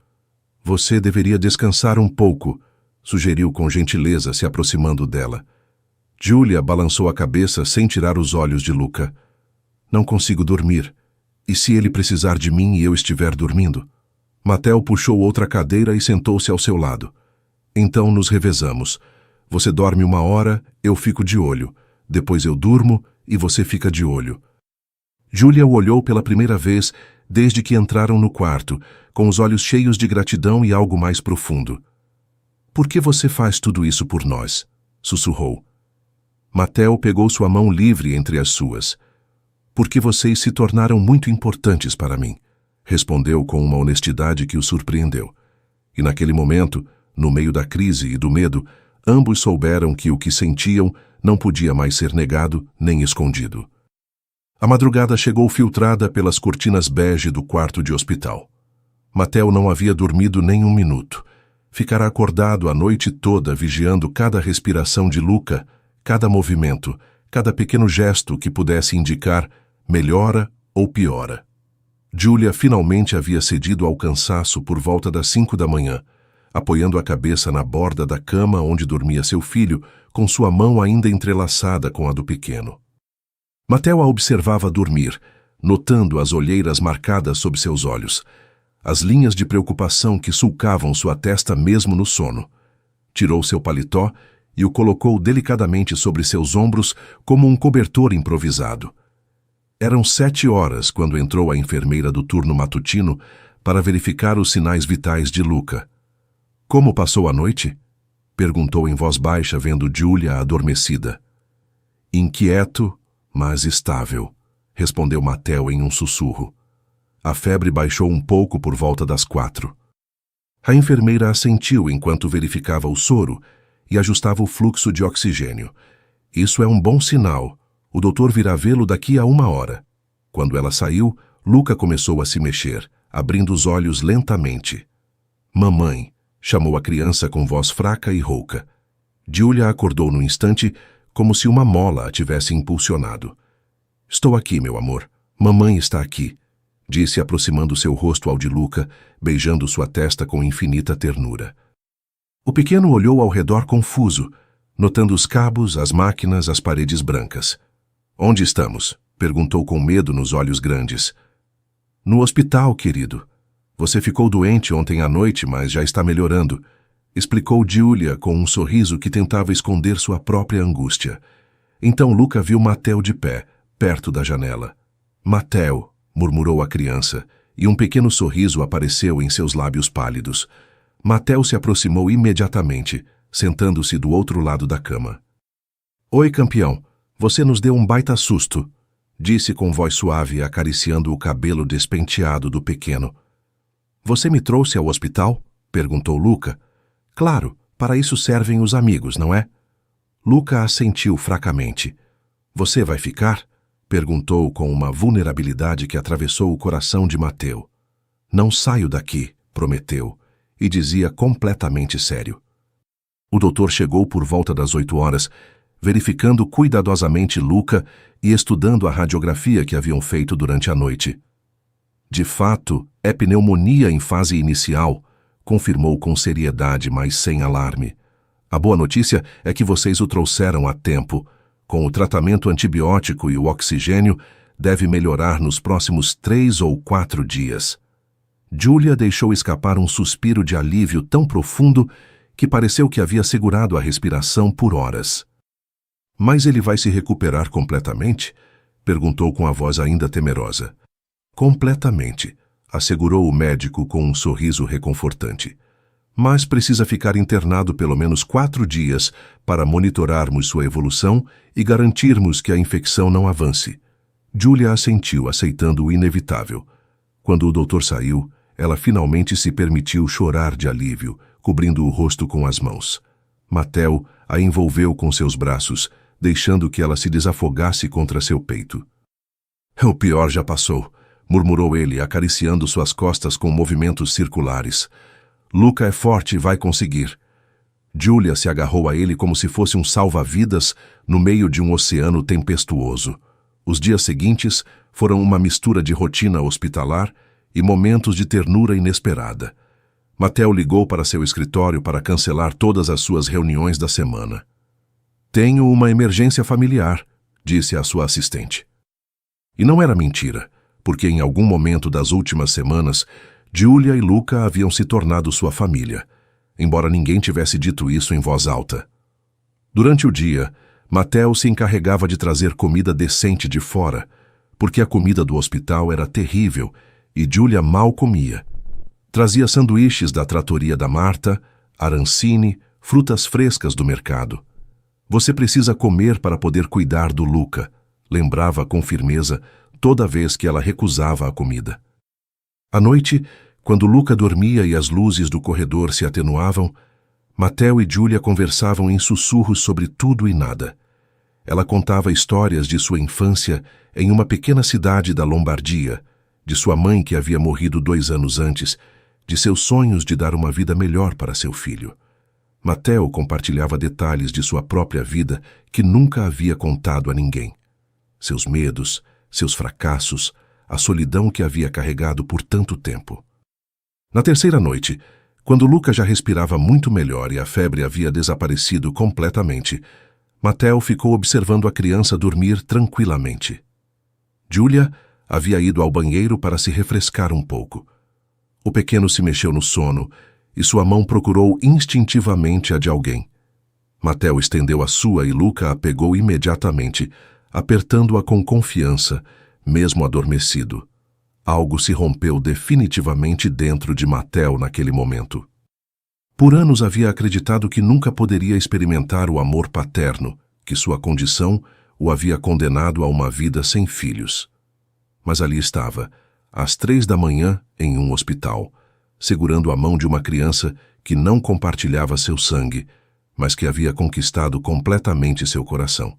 Você deveria descansar um pouco, sugeriu com gentileza, se aproximando dela. Julia balançou a cabeça sem tirar os olhos de Luca. Não consigo dormir. E se ele precisar de mim e eu estiver dormindo? Mateo puxou outra cadeira e sentou-se ao seu lado. Então nos revezamos. Você dorme 1 hora, eu fico de olho. Depois eu durmo e você fica de olho. Julia o olhou pela primeira vez desde que entraram no quarto, com os olhos cheios de gratidão e algo mais profundo. Por que você faz tudo isso por nós? Sussurrou. Mateo pegou sua mão livre entre as suas. Porque vocês se tornaram muito importantes para mim, respondeu com uma honestidade que o surpreendeu. E naquele momento, no meio da crise e do medo, ambos souberam que o que sentiam não podia mais ser negado nem escondido. A madrugada chegou filtrada pelas cortinas bege do quarto de hospital. Mateo não havia dormido nem 1 minuto. Ficara acordado a noite toda vigiando cada respiração de Luca, cada movimento, cada pequeno gesto que pudesse indicar melhora ou piora. Julia finalmente havia cedido ao cansaço por volta das 5 da manhã, apoiando a cabeça na borda da cama onde dormia seu filho, com sua mão ainda entrelaçada com a do pequeno. Mateo a observava dormir, notando as olheiras marcadas sob seus olhos, as linhas de preocupação que sulcavam sua testa mesmo no sono. Tirou seu paletó e o colocou delicadamente sobre seus ombros como um cobertor improvisado. Eram 7 horas quando entrou a enfermeira do turno matutino para verificar os sinais vitais de Luca. Como passou a noite? Perguntou em voz baixa, vendo Julia adormecida. Inquieto, mas estável, respondeu Mateo em um sussurro. A febre baixou um pouco por volta das 4. A enfermeira assentiu enquanto verificava o soro e ajustava o fluxo de oxigênio. Isso é um bom sinal. O doutor virá vê-lo daqui a 1 hora. Quando ela saiu, Luca começou a se mexer, abrindo os olhos lentamente. Mamãe, chamou a criança com voz fraca e rouca. Julia acordou no instante, como se uma mola a tivesse impulsionado. Estou aqui, meu amor. Mamãe está aqui, disse aproximando seu rosto ao de Luca, beijando sua testa com infinita ternura. O pequeno olhou ao redor confuso, notando os cabos, as máquinas, as paredes brancas. Onde estamos? Perguntou com medo nos olhos grandes. No hospital, querido. Você ficou doente ontem à noite, mas já está melhorando, explicou Julia com um sorriso que tentava esconder sua própria angústia. Então Luca viu Mateo de pé, perto da janela. Mateo, murmurou a criança, e um pequeno sorriso apareceu em seus lábios pálidos. Mateo se aproximou imediatamente, sentando-se do outro lado da cama. Oi, campeão. Você nos deu um baita susto, disse com voz suave, acariciando o cabelo despenteado do pequeno. Você me trouxe ao hospital? Perguntou Luca. Claro, para isso servem os amigos, não é? Luca assentiu fracamente. Você vai ficar? Perguntou com uma vulnerabilidade que atravessou o coração de Mateu. Não saio daqui, prometeu, e dizia completamente sério. O doutor chegou por volta das 8 horas, verificando cuidadosamente Luca e estudando a radiografia que haviam feito durante a noite. De fato, é pneumonia em fase inicial, confirmou com seriedade, mas sem alarme. A boa notícia é que vocês o trouxeram a tempo. Com o tratamento antibiótico e o oxigênio, deve melhorar nos próximos 3 ou 4 dias. Julia deixou escapar um suspiro de alívio tão profundo que pareceu que havia segurado a respiração por horas. Mas ele vai se recuperar completamente? Perguntou com a voz ainda temerosa. Completamente, assegurou o médico com um sorriso reconfortante. Mas precisa ficar internado pelo menos 4 dias para monitorarmos sua evolução e garantirmos que a infecção não avance. Julia assentiu, aceitando o inevitável. Quando o doutor saiu, ela finalmente se permitiu chorar de alívio, cobrindo o rosto com as mãos. Mateu a envolveu com seus braços, deixando que ela se desafogasse contra seu peito. O pior já passou, murmurou ele, acariciando suas costas com movimentos circulares. Luca é forte e vai conseguir. Julia se agarrou a ele como se fosse um salva-vidas no meio de um oceano tempestuoso. Os dias seguintes foram uma mistura de rotina hospitalar e momentos de ternura inesperada. Mateu ligou para seu escritório para cancelar todas as suas reuniões da semana. Tenho uma emergência familiar, disse a sua assistente. E não era mentira, porque em algum momento das últimas semanas, Julia e Luca haviam se tornado sua família, embora ninguém tivesse dito isso em voz alta. Durante o dia, Mateu se encarregava de trazer comida decente de fora, porque a comida do hospital era terrível e Julia mal comia. Trazia sanduíches da tratoria da Marta, arancine, frutas frescas do mercado. Você precisa comer para poder cuidar do Luca, lembrava com firmeza toda vez que ela recusava a comida. À noite, quando Luca dormia e as luzes do corredor se atenuavam, Mateu e Julia conversavam em sussurros sobre tudo e nada. Ela contava histórias de sua infância em uma pequena cidade da Lombardia, de sua mãe que havia morrido 2 anos antes, de seus sonhos de dar uma vida melhor para seu filho. Mateu compartilhava detalhes de sua própria vida que nunca havia contado a ninguém. Seus medos, seus fracassos, a solidão que havia carregado por tanto tempo. Na terceira noite, quando Luca já respirava muito melhor e a febre havia desaparecido completamente, Mateu ficou observando a criança dormir tranquilamente. Julia havia ido ao banheiro para se refrescar um pouco. O pequeno se mexeu no sono e sua mão procurou instintivamente a de alguém. Mateu estendeu a sua e Luca a pegou imediatamente, apertando-a com confiança, mesmo adormecido. Algo se rompeu definitivamente dentro de Mateu naquele momento. Por anos havia acreditado que nunca poderia experimentar o amor paterno, que sua condição o havia condenado a uma vida sem filhos. Mas ali estava, às 3 da manhã, em um hospital, segurando a mão de uma criança que não compartilhava seu sangue, mas que havia conquistado completamente seu coração.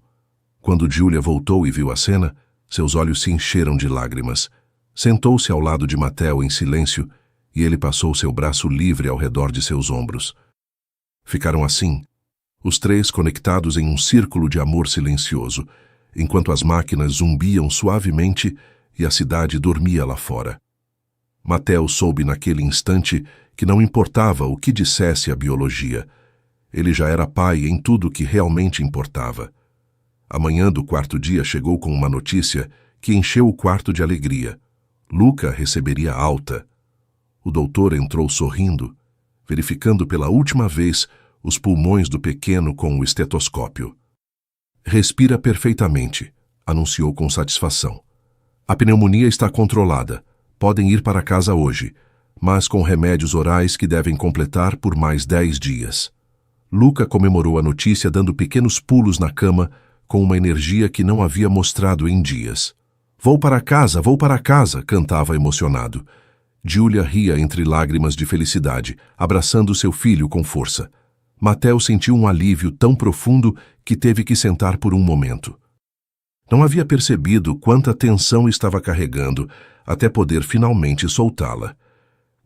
Quando Julia voltou e viu a cena, seus olhos se encheram de lágrimas. Sentou-se ao lado de Mateu em silêncio e ele passou seu braço livre ao redor de seus ombros. Ficaram assim, os 3 conectados em um círculo de amor silencioso, enquanto as máquinas zumbiam suavemente e a cidade dormia lá fora. Mateu soube naquele instante que não importava o que dissesse a biologia. Ele já era pai em tudo que realmente importava. A manhã do 4º dia chegou com uma notícia que encheu o quarto de alegria. Luca receberia alta. O doutor entrou sorrindo, verificando pela última vez os pulmões do pequeno com o estetoscópio. Respira perfeitamente, anunciou com satisfação. A pneumonia está controlada. Podem ir para casa hoje, mas com remédios orais que devem completar por mais 10 dias. Luca comemorou a notícia dando pequenos pulos na cama, com uma energia que não havia mostrado em dias. Vou para casa, cantava emocionado. Giulia ria entre lágrimas de felicidade, abraçando seu filho com força. Matteo sentiu um alívio tão profundo que teve que sentar por um momento. Não havia percebido quanta tensão estava carregando até poder finalmente soltá-la.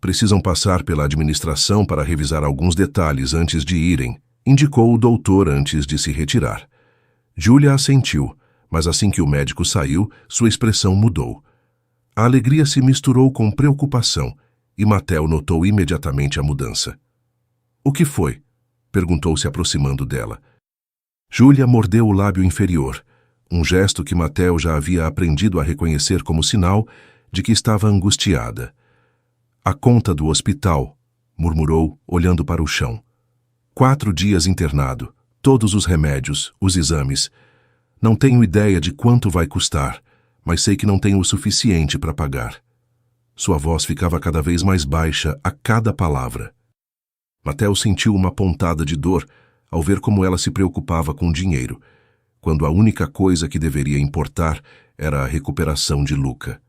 Precisam passar pela administração para revisar alguns detalhes antes de irem, indicou o doutor antes de se retirar. Giulia assentiu, mas assim que o médico saiu, sua expressão mudou. A alegria se misturou com preocupação e Matteo notou imediatamente a mudança. O que foi? Perguntou se aproximando dela. Giulia mordeu o lábio inferior, um gesto que Matteo já havia aprendido a reconhecer como sinal de que estava angustiada. A conta do hospital, murmurou, olhando para o chão. 4 dias internado, todos os remédios, os exames. Não tenho ideia de quanto vai custar, mas sei que não tenho o suficiente para pagar. Sua voz ficava cada vez mais baixa a cada palavra. Matteo sentiu uma pontada de dor ao ver como ela se preocupava com dinheiro, quando a única coisa que deveria importar era a recuperação de Luca.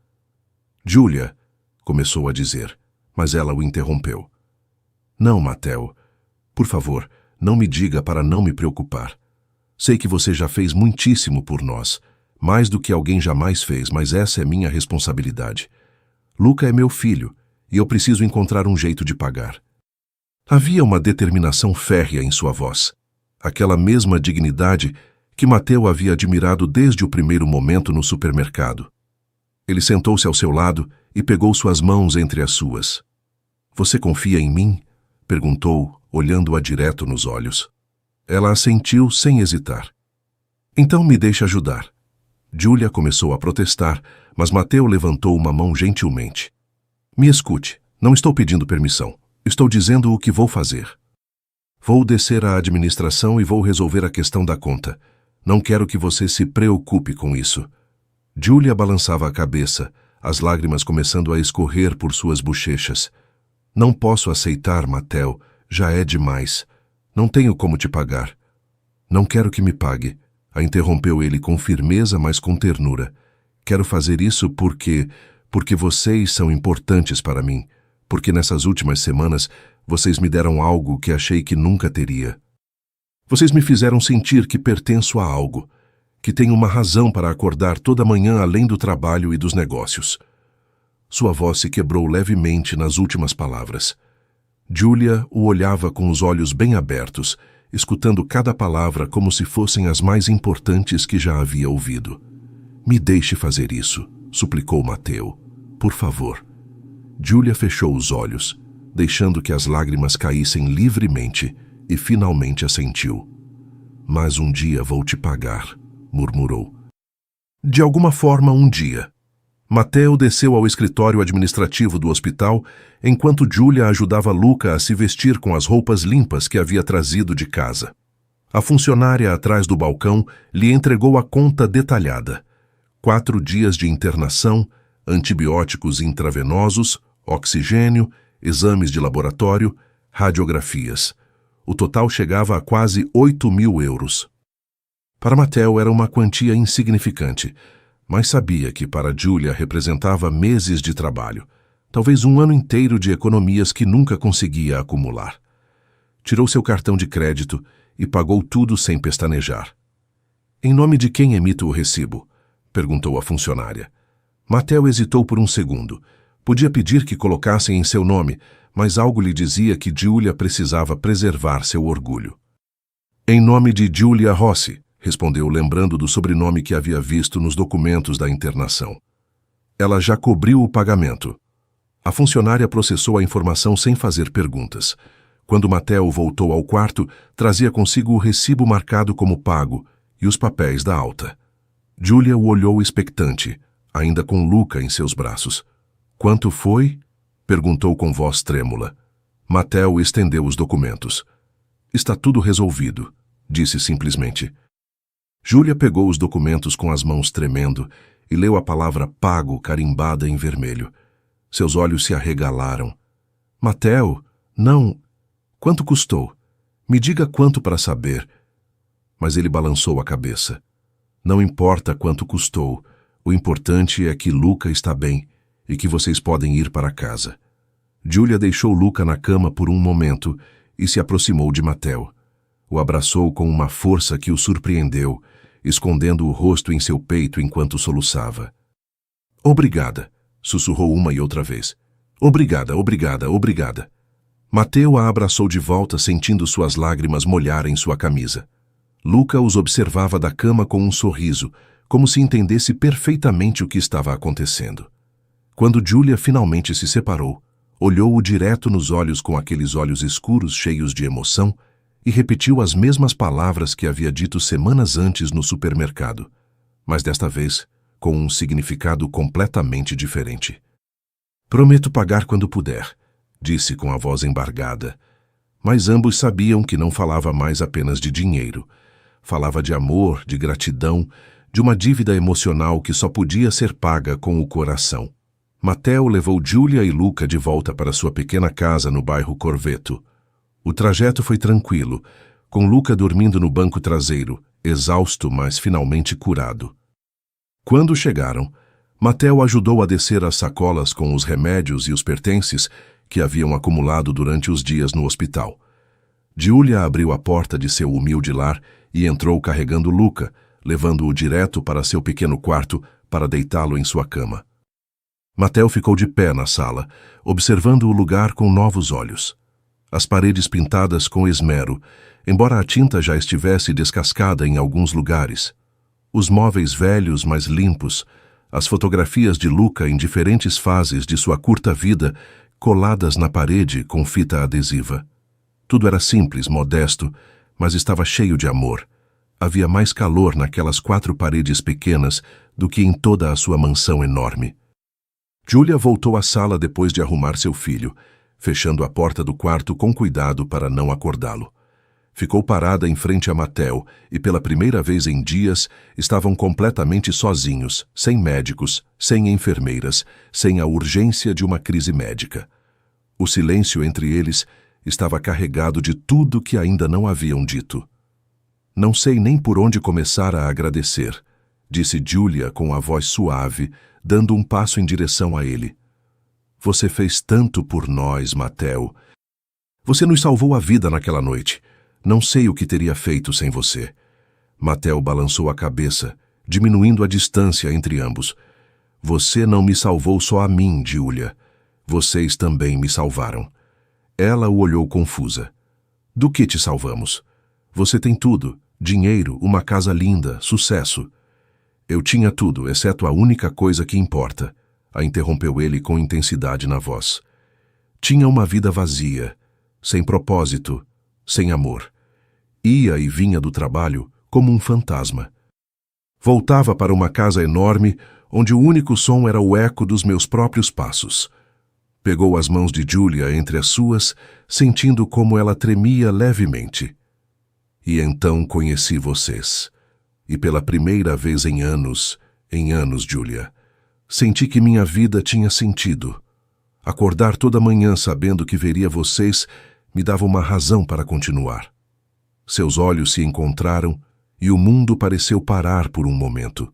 Giulia, começou a dizer, mas ela o interrompeu. Não, Matteo. Por favor, não me diga para não me preocupar. Sei que você já fez muitíssimo por nós, mais do que alguém jamais fez, mas essa é minha responsabilidade. Luca é meu filho, e eu preciso encontrar um jeito de pagar. Havia uma determinação férrea em sua voz, aquela mesma dignidade que Matteo havia admirado desde o primeiro momento no supermercado. Ele sentou-se ao seu lado e pegou suas mãos entre as suas. Você confia em mim? Perguntou, olhando-a direto nos olhos. Ela assentiu sem hesitar. Então me deixe ajudar. Giulia começou a protestar, mas Matteo levantou uma mão gentilmente. Me escute, não estou pedindo permissão. Estou dizendo o que vou fazer. Vou descer à administração e vou resolver a questão da conta. Não quero que você se preocupe com isso. Giulia balançava a cabeça, as lágrimas começando a escorrer por suas bochechas. Não posso aceitar, Matteo. Já é demais. Não tenho como te pagar. Não quero que me pague. A interrompeu ele com firmeza, mas com ternura. Quero fazer isso porque vocês são importantes para mim. Porque nessas últimas semanas vocês me deram algo que achei que nunca teria. Vocês me fizeram sentir que pertenço a algo, que tenho uma razão para acordar toda manhã além do trabalho e dos negócios. Sua voz se quebrou levemente nas últimas palavras. Giulia o olhava com os olhos bem abertos, escutando cada palavra como se fossem as mais importantes que já havia ouvido. Me deixe fazer isso, suplicou Matteo. Por favor. Giulia fechou os olhos, deixando que as lágrimas caíssem livremente, e finalmente assentiu. Mas um dia vou te pagar, murmurou. De alguma forma, um dia. Matteo desceu ao escritório administrativo do hospital, enquanto Giulia ajudava Luca a se vestir com as roupas limpas que havia trazido de casa. A funcionária atrás do balcão lhe entregou a conta detalhada. 4 dias de internação, antibióticos intravenosos, oxigênio, exames de laboratório, radiografias. O total chegava a quase 8.000 euros. Para Matteo era uma quantia insignificante, mas sabia que para Giulia representava meses de trabalho, talvez um ano inteiro de economias que nunca conseguia acumular. Tirou seu cartão de crédito e pagou tudo sem pestanejar. Em nome de quem emito o recibo? Perguntou a funcionária. Matteo hesitou por um segundo. Podia pedir que colocassem em seu nome, mas algo lhe dizia que Giulia precisava preservar seu orgulho. Em nome de Giulia Rossi, respondeu, lembrando do sobrenome que havia visto nos documentos da internação. Ela já cobriu o pagamento. A funcionária processou a informação sem fazer perguntas. Quando Matteo voltou ao quarto, trazia consigo o recibo marcado como pago e os papéis da alta. Giulia o olhou expectante, ainda com Luca em seus braços. Quanto foi? Perguntou com voz trêmula. Matteo estendeu os documentos. Está tudo resolvido, disse simplesmente. Giulia pegou os documentos com as mãos tremendo e leu a palavra pago carimbada em vermelho. Seus olhos se arregalaram. Matteo, não. Quanto custou? Me diga quanto para saber. Mas ele balançou a cabeça. Não importa quanto custou, o importante é que Luca está bem e que vocês podem ir para casa. Giulia deixou Luca na cama por um momento e se aproximou de Matteo. O abraçou com uma força que o surpreendeu, escondendo o rosto em seu peito enquanto soluçava. Obrigada, sussurrou uma e outra vez. Obrigada, obrigada, obrigada. Matteo a abraçou de volta, sentindo suas lágrimas molharem sua camisa. Luca os observava da cama com um sorriso, como se entendesse perfeitamente o que estava acontecendo. Quando Giulia finalmente se separou, olhou-o direto nos olhos com aqueles olhos escuros cheios de emoção e repetiu as mesmas palavras que havia dito semanas antes no supermercado, mas desta vez com um significado completamente diferente. Prometo pagar quando puder, disse com a voz embargada, mas ambos sabiam que não falava mais apenas de dinheiro. Falava de amor, de gratidão, de uma dívida emocional que só podia ser paga com o coração. Matteo levou Giulia e Luca de volta para sua pequena casa no bairro Corvetto. O trajeto foi tranquilo, com Luca dormindo no banco traseiro, exausto, mas finalmente curado. Quando chegaram, Matteo ajudou a descer as sacolas com os remédios e os pertences que haviam acumulado durante os dias no hospital. Giulia abriu a porta de seu humilde lar e entrou carregando Luca, levando-o direto para seu pequeno quarto para deitá-lo em sua cama. Matteo ficou de pé na sala, observando o lugar com novos olhos. As paredes pintadas com esmero, embora a tinta já estivesse descascada em alguns lugares. Os móveis velhos, mas limpos, as fotografias de Luca em diferentes fases de sua curta vida, coladas na parede com fita adesiva. Tudo era simples, modesto, mas estava cheio de amor. Havia mais calor naquelas 4 paredes pequenas do que em toda a sua mansão enorme. Giulia voltou à sala depois de arrumar seu filho, fechando a porta do quarto com cuidado para não acordá-lo. Ficou parada em frente a Matteo e, pela primeira vez em dias, estavam completamente sozinhos, sem médicos, sem enfermeiras, sem a urgência de uma crise médica. O silêncio entre eles estava carregado de tudo que ainda não haviam dito. Não sei nem por onde começar a agradecer, disse Giulia com a voz suave, dando um passo em direção a ele. Você fez tanto por nós, Matteo. Você nos salvou a vida naquela noite. Não sei o que teria feito sem você. Matteo balançou a cabeça, diminuindo a distância entre ambos. Você não me salvou só a mim, Giulia. Vocês também me salvaram. Ela o olhou confusa. Do que te salvamos? Você tem tudo. Dinheiro, uma casa linda, sucesso. Eu tinha tudo, exceto a única coisa que importa, a interrompeu ele com intensidade na voz. Tinha uma vida vazia, sem propósito, sem amor. Ia e vinha do trabalho como um fantasma. Voltava para uma casa enorme, onde o único som era o eco dos meus próprios passos. Pegou as mãos de Giulia entre as suas, sentindo como ela tremia levemente. E então conheci vocês. E pela primeira vez em anos, Giulia, senti que minha vida tinha sentido. Acordar toda manhã sabendo que veria vocês me dava uma razão para continuar. Seus olhos se encontraram e o mundo pareceu parar por um momento.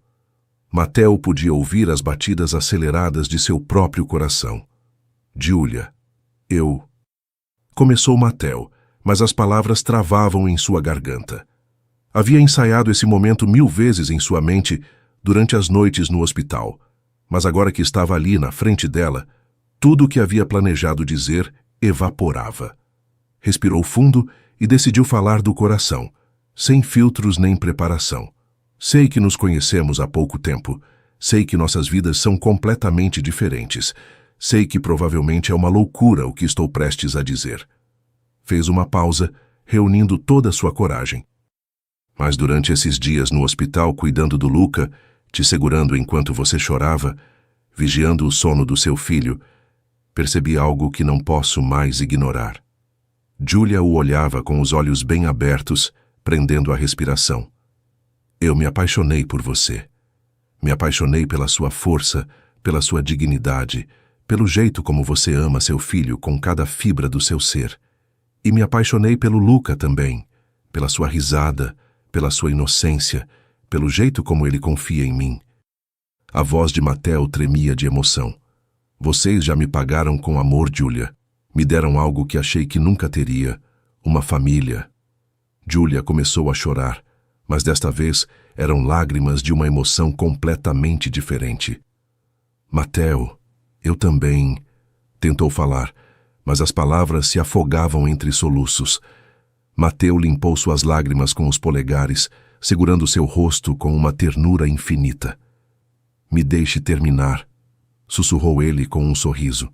Matteo podia ouvir as batidas aceleradas de seu próprio coração. Giulia, eu... Começou Matteo, mas as palavras travavam em sua garganta. Havia ensaiado esse momento 1000 vezes em sua mente durante as noites no hospital, mas agora que estava ali na frente dela, tudo o que havia planejado dizer evaporava. Respirou fundo e decidiu falar do coração, sem filtros nem preparação. Sei que nos conhecemos há pouco tempo, sei que nossas vidas são completamente diferentes, sei que provavelmente é uma loucura o que estou prestes a dizer. Fez uma pausa, reunindo toda a sua coragem. Mas durante esses dias no hospital cuidando do Luca, te segurando enquanto você chorava, vigiando o sono do seu filho, percebi algo que não posso mais ignorar. Giulia o olhava com os olhos bem abertos, prendendo a respiração. Eu me apaixonei por você. Me apaixonei pela sua força, pela sua dignidade, pelo jeito como você ama seu filho com cada fibra do seu ser. E me apaixonei pelo Luca também, pela sua risada, pela sua inocência, pelo jeito como ele confia em mim. A voz de Mateo tremia de emoção. Vocês já me pagaram com amor, Julia. Me deram algo que achei que nunca teria, uma família. Julia começou a chorar, mas desta vez eram lágrimas de uma emoção completamente diferente. Mateo, eu também... Tentou falar, mas as palavras se afogavam entre soluços. Mateo limpou suas lágrimas com os polegares, segurando seu rosto com uma ternura infinita. Me deixe terminar, sussurrou ele com um sorriso.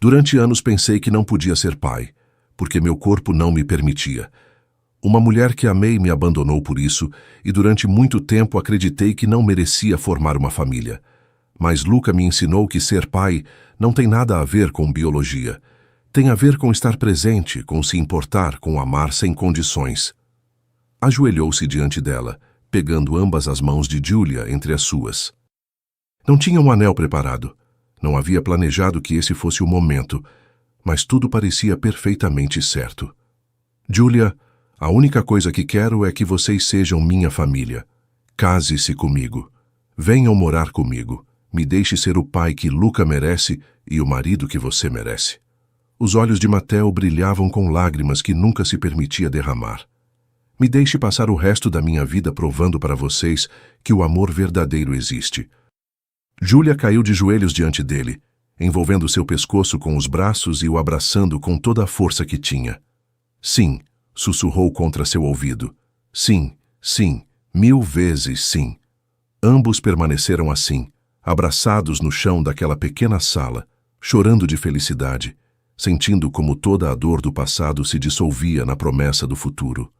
Durante anos pensei que não podia ser pai, porque meu corpo não me permitia. Uma mulher que amei me abandonou por isso, e durante muito tempo acreditei que não merecia formar uma família. Mas Luca me ensinou que ser pai não tem nada a ver com biologia. Tem a ver com estar presente, com se importar, com amar sem condições. Ajoelhou-se diante dela, pegando ambas as mãos de Julia entre as suas. Não tinha um anel preparado. Não havia planejado que esse fosse o momento, mas tudo parecia perfeitamente certo. Julia, a única coisa que quero é que vocês sejam minha família. Case-se comigo. Venham morar comigo. Me deixe ser o pai que Luca merece e o marido que você merece. Os olhos de Mateo brilhavam com lágrimas que nunca se permitia derramar. Me deixe passar o resto da minha vida provando para vocês que o amor verdadeiro existe. Julia caiu de joelhos diante dele, envolvendo seu pescoço com os braços e o abraçando com toda a força que tinha. Sim, sussurrou contra seu ouvido. Sim, sim, 1000 vezes sim. Ambos permaneceram assim, abraçados no chão daquela pequena sala, chorando de felicidade, sentindo como toda a dor do passado se dissolvia na promessa do futuro.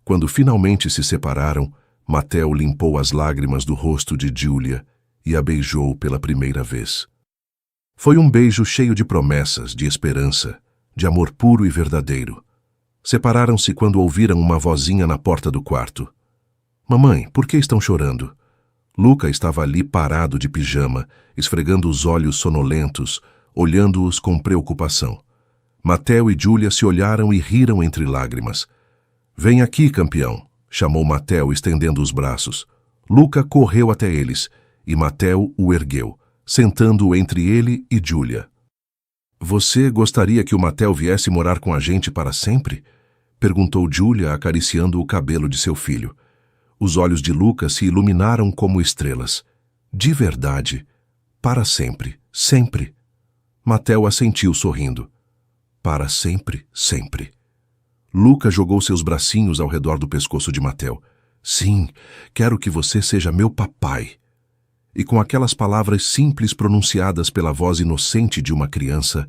Quando finalmente se separaram, Mateo limpou as lágrimas do rosto de Julia e a beijou pela primeira vez. Foi um beijo cheio de promessas, de esperança, de amor puro e verdadeiro. Separaram-se quando ouviram uma vozinha na porta do quarto. Mamãe, por que estão chorando? Luca estava ali parado de pijama, esfregando os olhos sonolentos, olhando-os com preocupação. Mateo e Julia se olharam e riram entre lágrimas. Vem aqui, campeão, chamou Mateo estendendo os braços. Luca correu até eles, e Mateo o ergueu, sentando-o entre ele e Julia. Você gostaria que o Mateo viesse morar com a gente para sempre? Perguntou Julia, acariciando o cabelo de seu filho. Os olhos de Luca se iluminaram como estrelas. De verdade. Para sempre. Sempre. Mateo assentiu sorrindo. Para sempre, sempre. Luca jogou seus bracinhos ao redor do pescoço de Mateo. Sim, quero que você seja meu papai. E com aquelas palavras simples pronunciadas pela voz inocente de uma criança,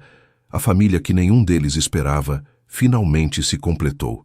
a família que nenhum deles esperava finalmente se completou.